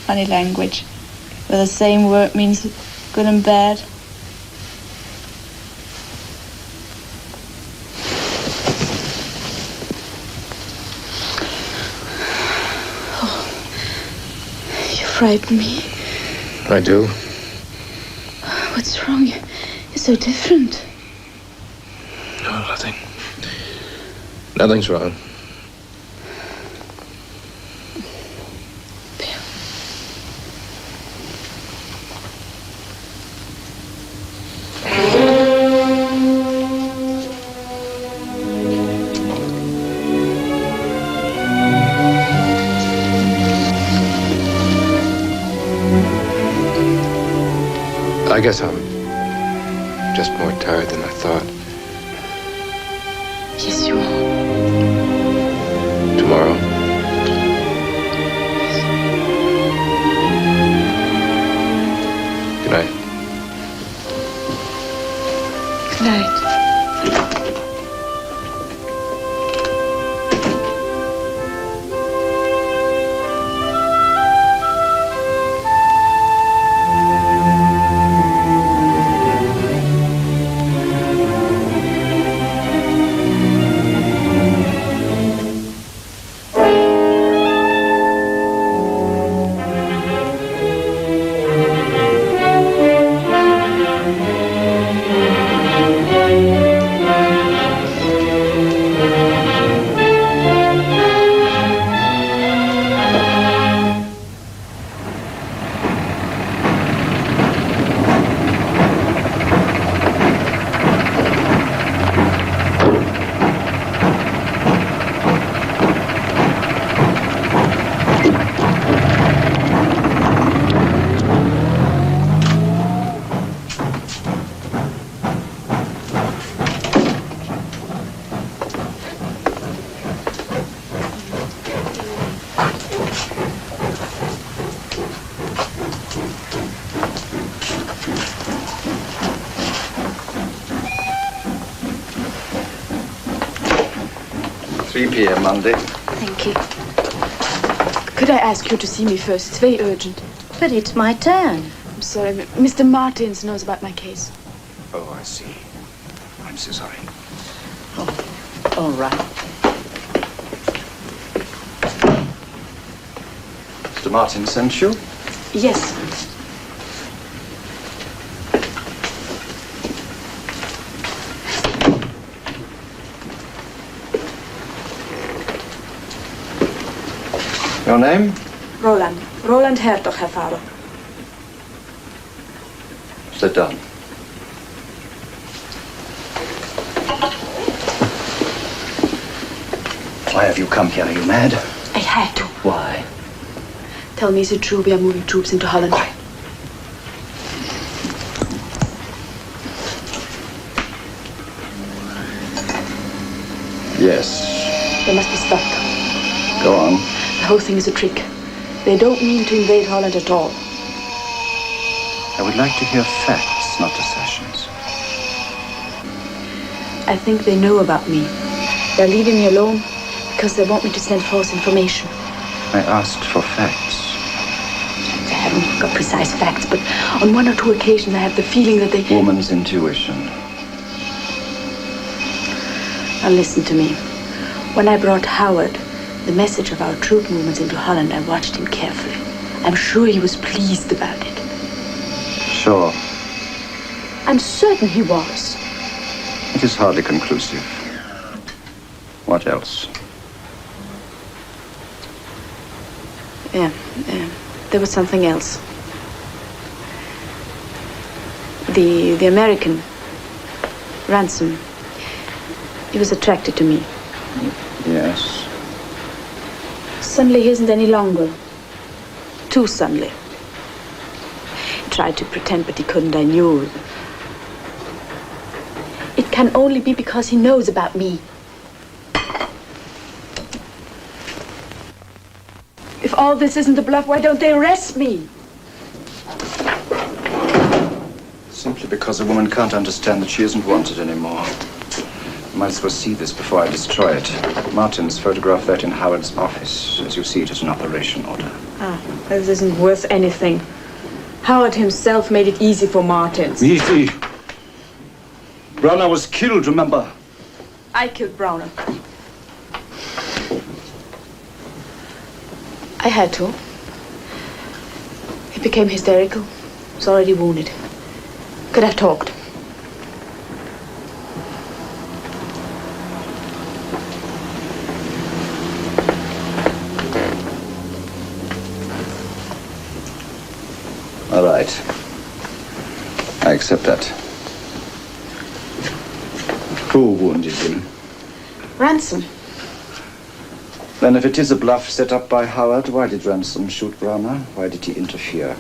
Funny language, where the same word means good and bad. Oh, you frighten me. I do. What's wrong? You're so different. No, nothing. Nothing's wrong. I guess I'm just more tired than I thought. Yes, you are. Tomorrow. Good night. Good night. 3 p.m. Monday. Thank you. Could I ask you to see me first? It's very urgent. But it's my turn. I'm sorry. Mr. Martins knows about my case. Oh, I see. I'm so sorry. All right. Mr. Martin sent you? Yes. Your name? Rolande. Rolande Hertog, Herr Faber. Sit down. Why have you come here? Are you mad? I had to. Why? Tell me, is it true we are moving troops into Holland? Why? Yes. They must be stopped. Go on. The whole thing is a trick. They don't mean to invade Holland at all. I would like to hear facts, not assertions. I think they know about me. They're leaving me alone because they want me to send false information. I asked for facts. They haven't got precise facts, but on 1 or 2 occasions I have the feeling that they... Woman's intuition. Now listen to me. When I brought Howard the message of our troop movements into Holland, I watched him carefully. I'm sure he was pleased about it. Sure. I'm certain he was. It is hardly conclusive. What else? Yeah, there was something else. The American, Ranson, he was attracted to me. Yes. Suddenly he isn't any longer. Too suddenly. He tried to pretend, but he couldn't, I knew. It can only be because he knows about me. If all this isn't a bluff, why don't they arrest me? Simply because a woman can't understand that she isn't wanted anymore. I might as well see this before I destroy it. Martins photographed that in Howard's office. As you see, it is an operation order. This isn't worth anything. Howard himself made it easy for Martins. Easy. Browner was killed, remember? I killed Browner. I had to. He became hysterical. Was already wounded. Could have talked. All right. I accept that. Who wounded him? Ranson. Then if it is a bluff set up by Howard, why did Ranson shoot Browner? Why did he interfere?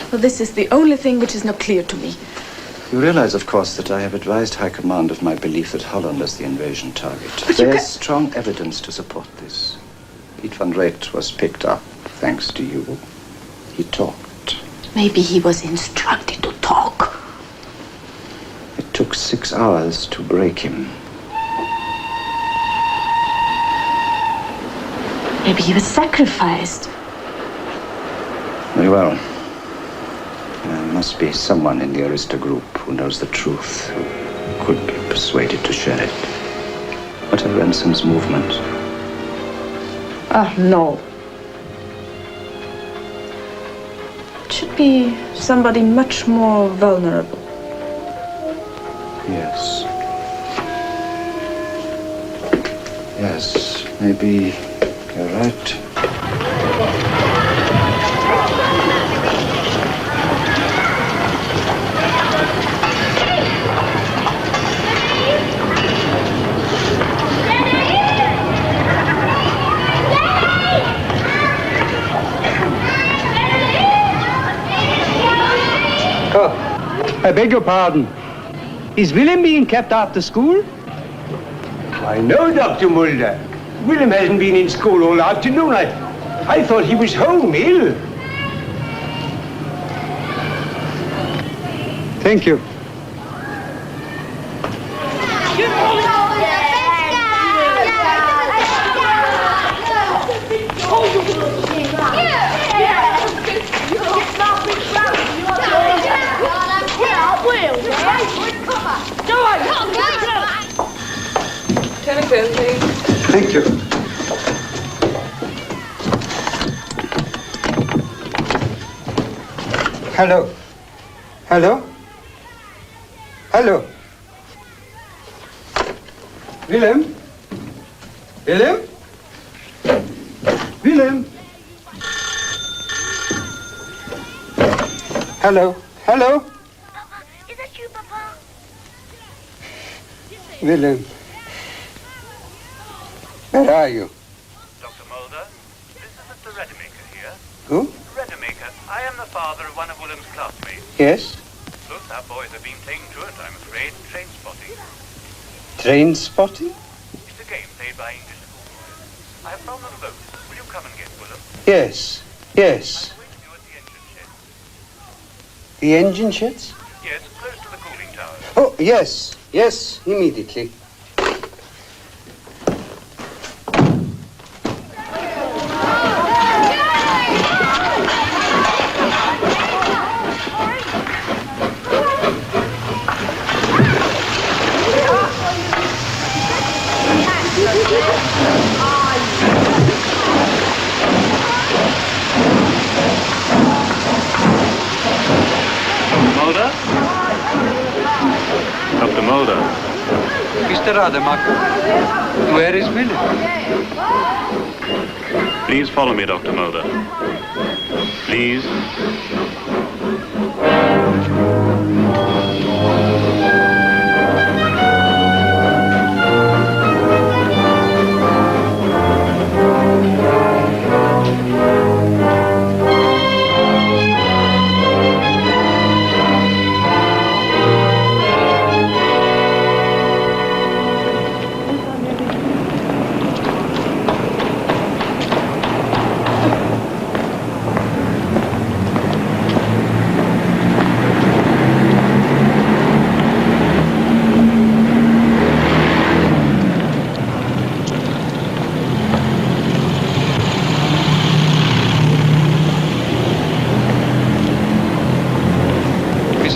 Well, this is the only thing which is not clear to me. You realize, of course, that I have advised High Command of my belief that Holland is the invasion target. But There's strong evidence to support this. Piet van Reet was picked up, thanks to you. He talked. Maybe he was instructed to talk. It took 6 hours to break him. Maybe he was sacrificed. Very well. There must be someone in the Arista group who knows the truth, who could be persuaded to share it. What are Ranson's movements? No. It should be somebody much more vulnerable. Yes. Yes, maybe you're right. I beg your pardon. Is Willem being kept after school? I know, Dr. Mulder. Willem hasn't been in school all afternoon. I thought he was home ill. Thank you. Thank you. Hello. Hello? Hello? Willem? Willem? Willem? Hello? Hello? Is that you, Papa? Willem? Where are you? Dr. Mulder, this is Mr. Redemaker here. Who? Redemaker, I am the father of one of Willem's classmates. Yes? Both our boys have been taken to it, I'm afraid, train spotting. Train spotting? It's a game played by English schoolboys. I have found them both. Will you come and get Willem? Yes. Yes. The engine sheds? Yes, close to the cooling tower. Oh, yes. Yes, immediately. Mulder? Dr. Mulder. Mr. Rademacher, where is Willem? Please follow me, Dr. Mulder. Please.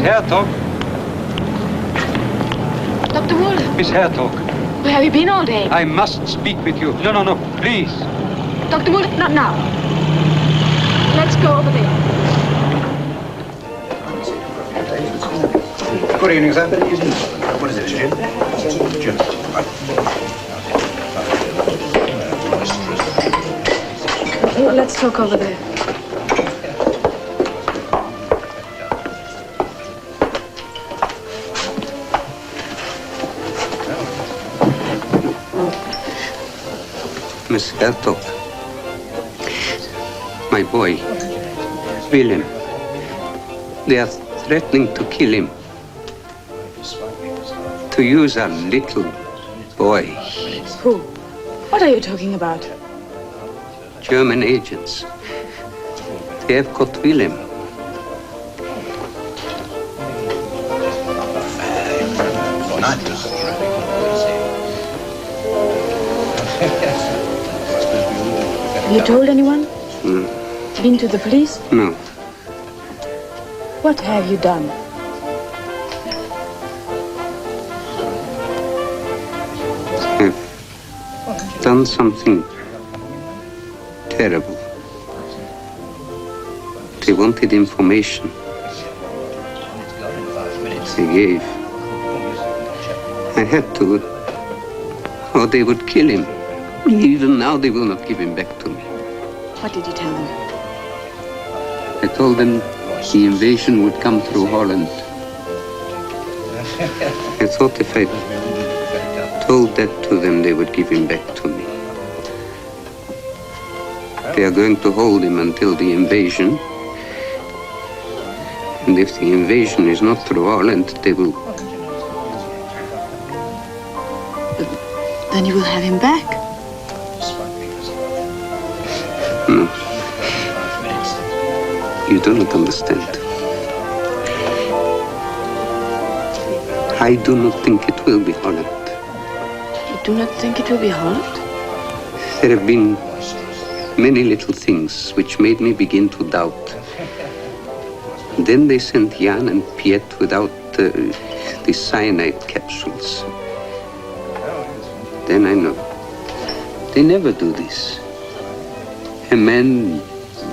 Hertog? Dr. Mulder, Miss Hertog, where have you been all day? I must speak with you. No, please. Dr. Mulder, not now. Let's go over there. Good evening, sir. What is it, Jim? Jim. Let's talk over there. Miss Hertog, my boy, Willem, they are threatening to kill him. To use a little boy. Who? What are you talking about? German agents. They have got Willem. Have you told anyone? No. Been to the police? No. What have you done? I've done something terrible. They wanted information. They gave. I had to, or they would kill him. Even now they will not give him back to me. What did you tell them? I told them the invasion would come through Holland. I thought if I told that to them, they would give him back to me. They are going to hold him until the invasion. And if the invasion is not through Holland, they will... Then you will have him back. No. You do not understand. I do not think it will be Holland. You do not think it will be Holland? There have been many little things which made me begin to doubt. Then they sent Jan and Piet without the cyanide capsules. Then I know. They never do this. A man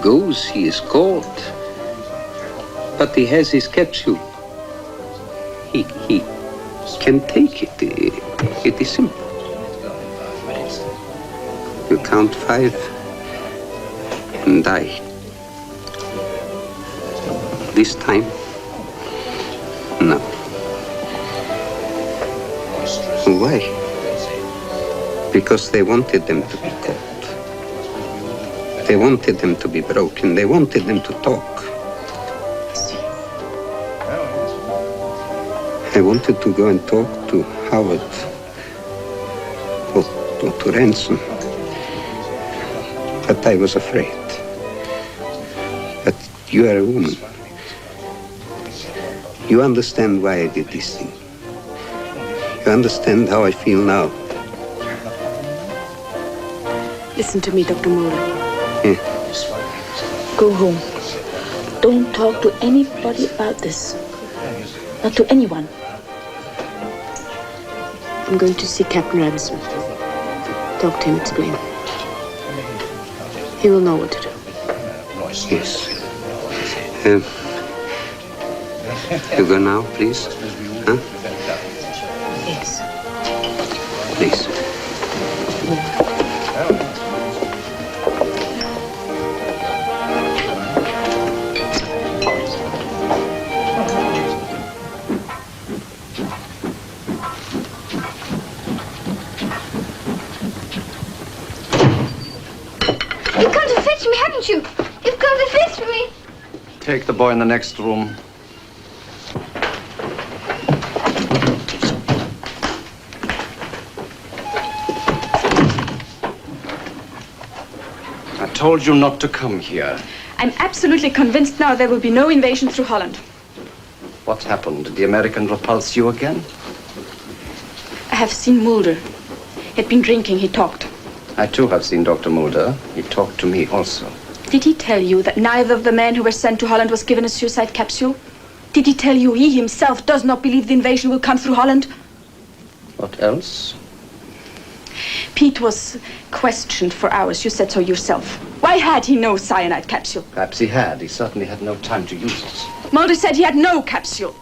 goes, he is caught, but he has his capsule. He can take it. It is simple. You count 5 and die. This time, no. Why? Because they wanted them to be caught. They wanted them to be broken. They wanted them to talk. I wanted to go and talk to Howard or to Ranson. But I was afraid. But you are a woman. You understand why I did this thing. You understand how I feel now. Listen to me, Dr. Mulder. Yeah. Go home. Don't talk to anybody about this. Not to anyone. I'm going to see Captain Ranson. Talk to him, explain. He will know what to do. Yes. You go now, please? Huh? Yes. Please. You've come to fetch me, haven't you? You've come to fetch me. Take the boy in the next room. I told you not to come here. I'm absolutely convinced now there will be no invasion through Holland. What happened? Did the American repulse you again? I have seen Mulder. He'd been drinking, he talked. I too have seen Dr. Mulder. He talked to me also. Did he tell you that neither of the men who were sent to Holland was given a suicide capsule? Did he tell you he himself does not believe the invasion will come through Holland? What else? Pete was questioned for hours. You said so yourself. Why had he no cyanide capsule? Perhaps he had. He certainly had no time to use it. Mulder said he had no capsule.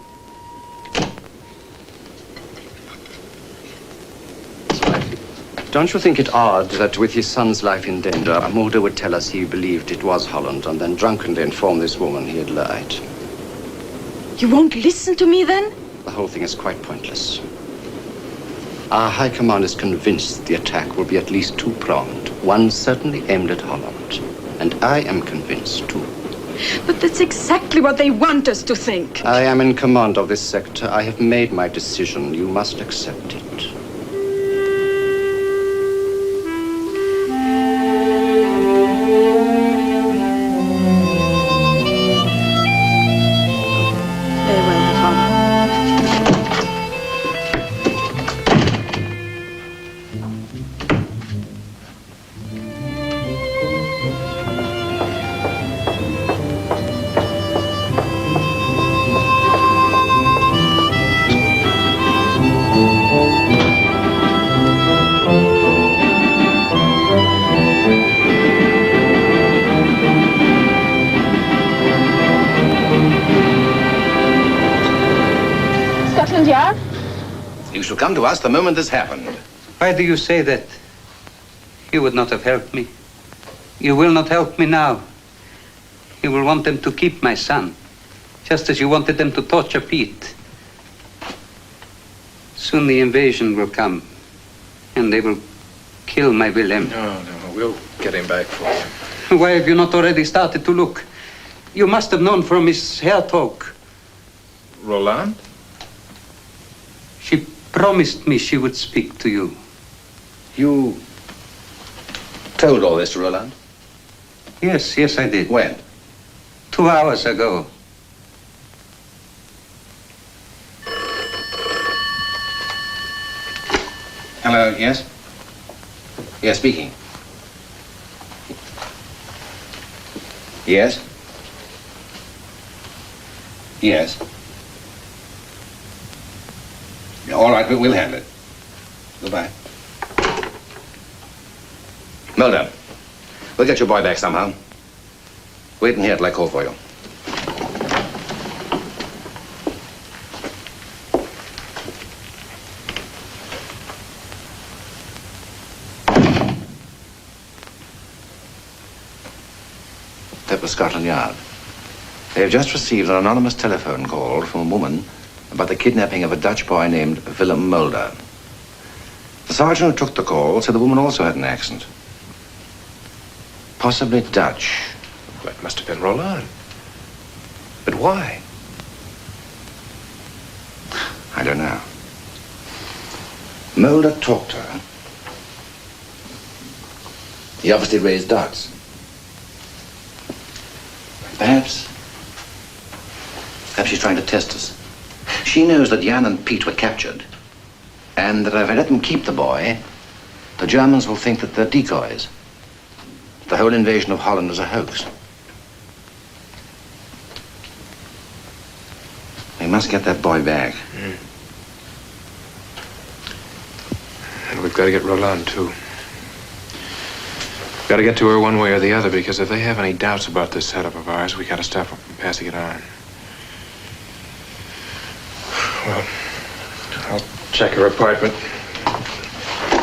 Don't you think it odd that with his son's life in danger, Mulder would tell us he believed it was Holland and then drunkenly inform this woman he had lied? You won't listen to me then? The whole thing is quite pointless. Our High Command is convinced the attack will be at least two-pronged. One certainly aimed at Holland. And I am convinced, too. But that's exactly what they want us to think. I am in command of this sector. I have made my decision. You must accept it. You shall come to us the moment this happened. Why do you say that? You would not have helped me. You will not help me now. You will want them to keep my son, just as you wanted them to torture Pete. Soon the invasion will come, and they will kill my Willem. No, we'll get him back for you. Why have you not already started to look? You must have known from Miss Hertog. Rolande? She promised me she would speak to you. You told all this to Rolande? Yes, I did. When? 2 hours ago. Hello, yes? Yes, speaking. Yes? Yes. All right, we'll handle it. Goodbye. Mulder, we'll get your boy back somehow. Wait in here till I call for you. That was Scotland Yard. They have just received an anonymous telephone call from a woman about the kidnapping of a Dutch boy named Willem Mulder. The sergeant who took the call said the woman also had an accent. Possibly Dutch. That must have been Rolande. But why? I don't know. Mulder talked to her. He obviously raised doubts. Perhaps she's trying to test us. She knows that Jan and Pete were captured, and that if I let them keep the boy, the Germans will think that they're decoys. The whole invasion of Holland is a hoax. We must get that boy back. And we've got to get Rolande, too. Got to get to her one way or the other, because if they have any doubts about this setup of ours, we got to stop them from passing it on. Well, I'll check her apartment.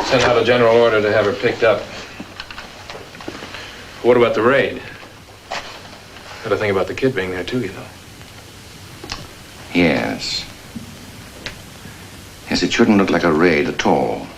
Send out a general order to have her picked up. What about the raid? Got to think about the kid being there, too, you know. Yes. Yes, it shouldn't look like a raid at all.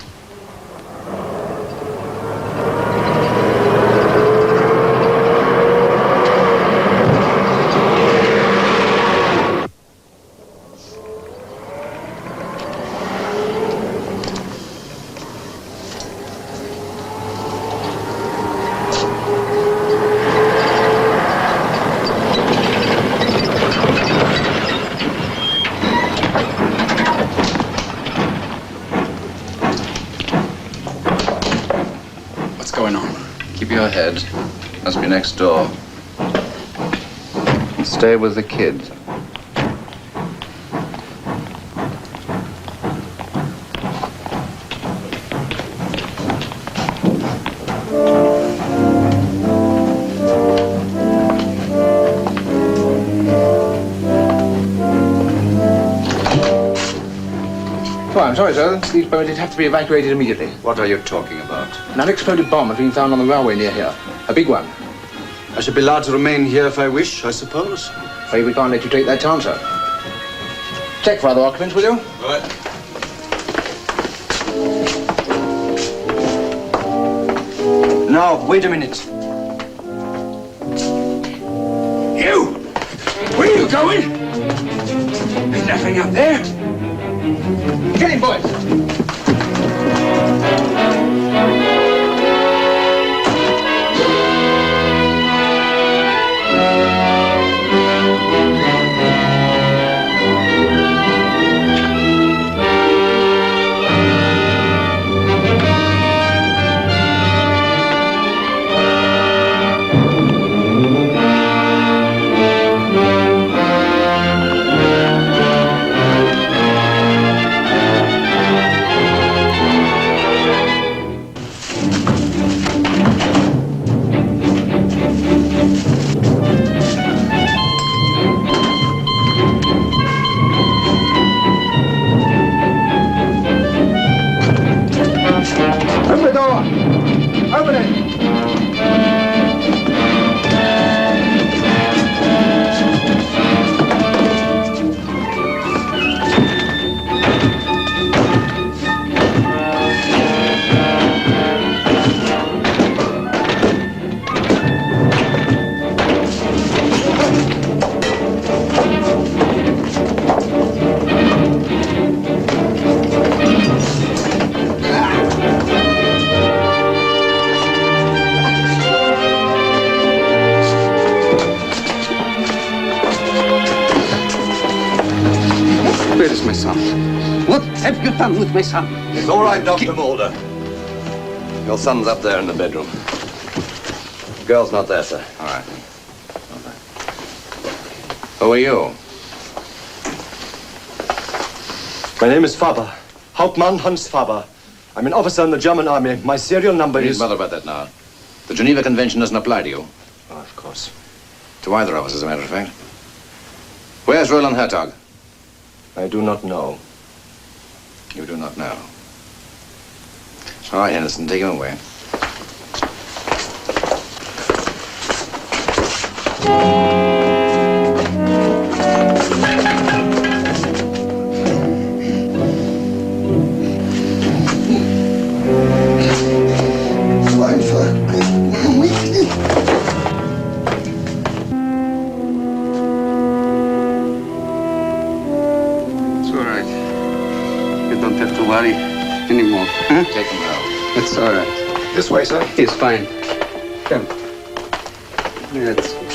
Must be next door. Stay with the kid. Oh, I'm sorry, sir. These boats have to be evacuated immediately. What are you talking about? An unexploded bomb has been found on the railway near here. A big one. I should be allowed to remain here if I wish, I suppose. Afraid we can't let you take that chance, sir. Check for other occupants, will you? Right. Now, wait a minute. You! Where are you going? There's nothing up there. Get him, boys! With my son. It's all right, Dr. Mulder. Your son's up there in the bedroom. The girl's not there, sir. All right. Who are you? My name is Faber. Hauptmann Hans Faber. I'm an officer in the German army. My serial number Please is... bother about that now. The Geneva Convention doesn't apply to you. Oh, of course. To either of us, as a matter of fact. Where's Roland Hertog? I do not know. You do not know. All right, Henderson, take him away. Worry anymore. Huh? Take him out. That's all right. This way, sir. He's fine. Come. Let's go.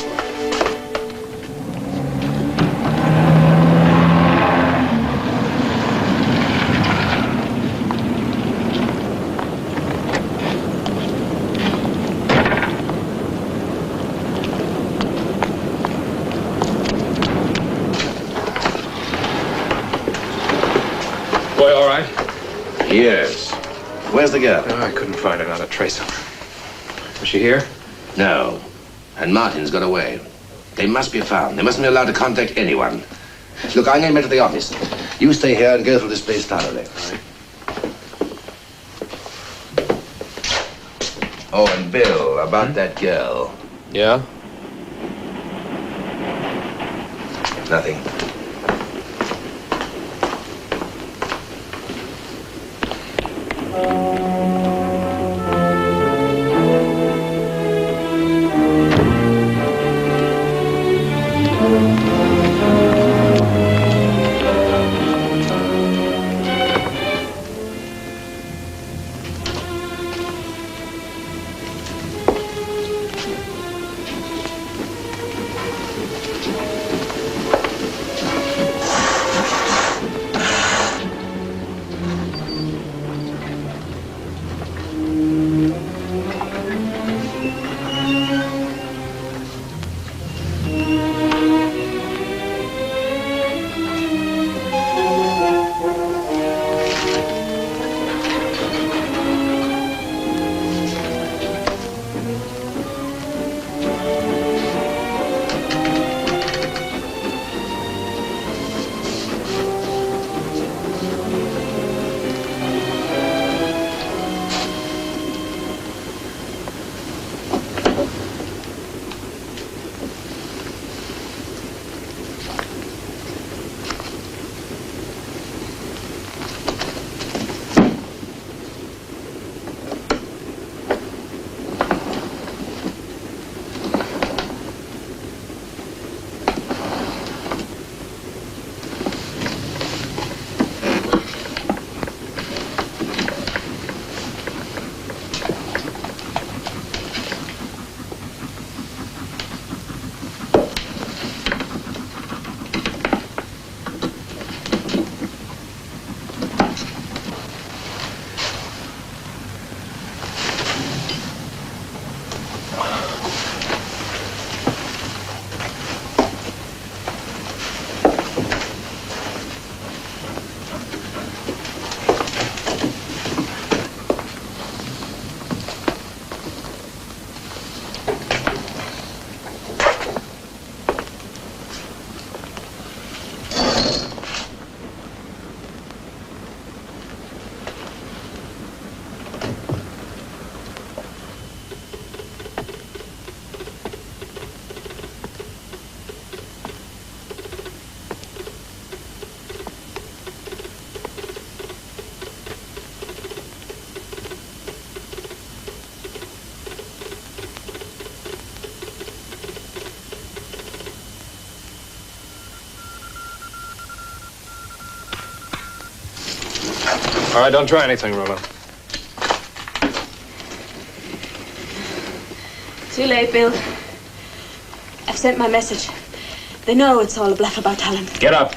Boy, all right? Yes. Where's the girl? Oh, I couldn't find her, not a trace of her. Was she here? No. And Martin's got away. They must be found. They mustn't be allowed to contact anyone. Look, I'm going to the office. You stay here and go through this place thoroughly. All right. Oh, and Bill, about that girl. Yeah? Nothing. All right, don't try anything, Rolande. Too late, Bill. I've sent my message. They know it's all a bluff about Holland. Get up.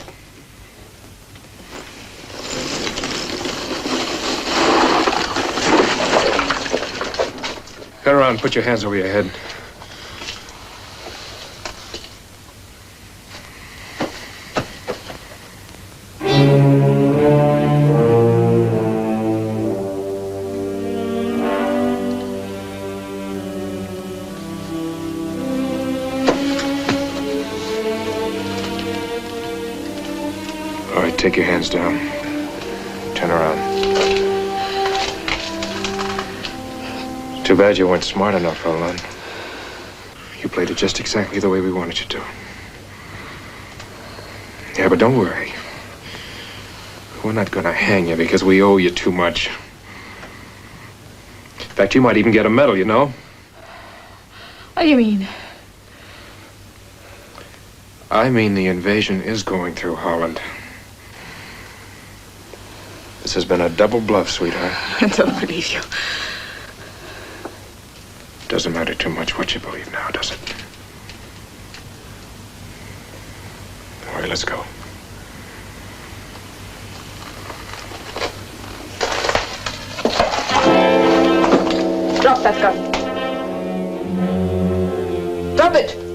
Turn around and put your hands over your head. Take your hands down. Turn around. Too bad you weren't smart enough, Rolande. You played it just exactly the way we wanted you to. Yeah, but don't worry. We're not gonna hang you because we owe you too much. In fact, you might even get a medal, you know? What do you mean? I mean the invasion is going through Holland. This has been a double bluff, sweetheart. I don't believe you. Doesn't matter too much what you believe now, does it? All right, let's go. Drop that gun. Drop it!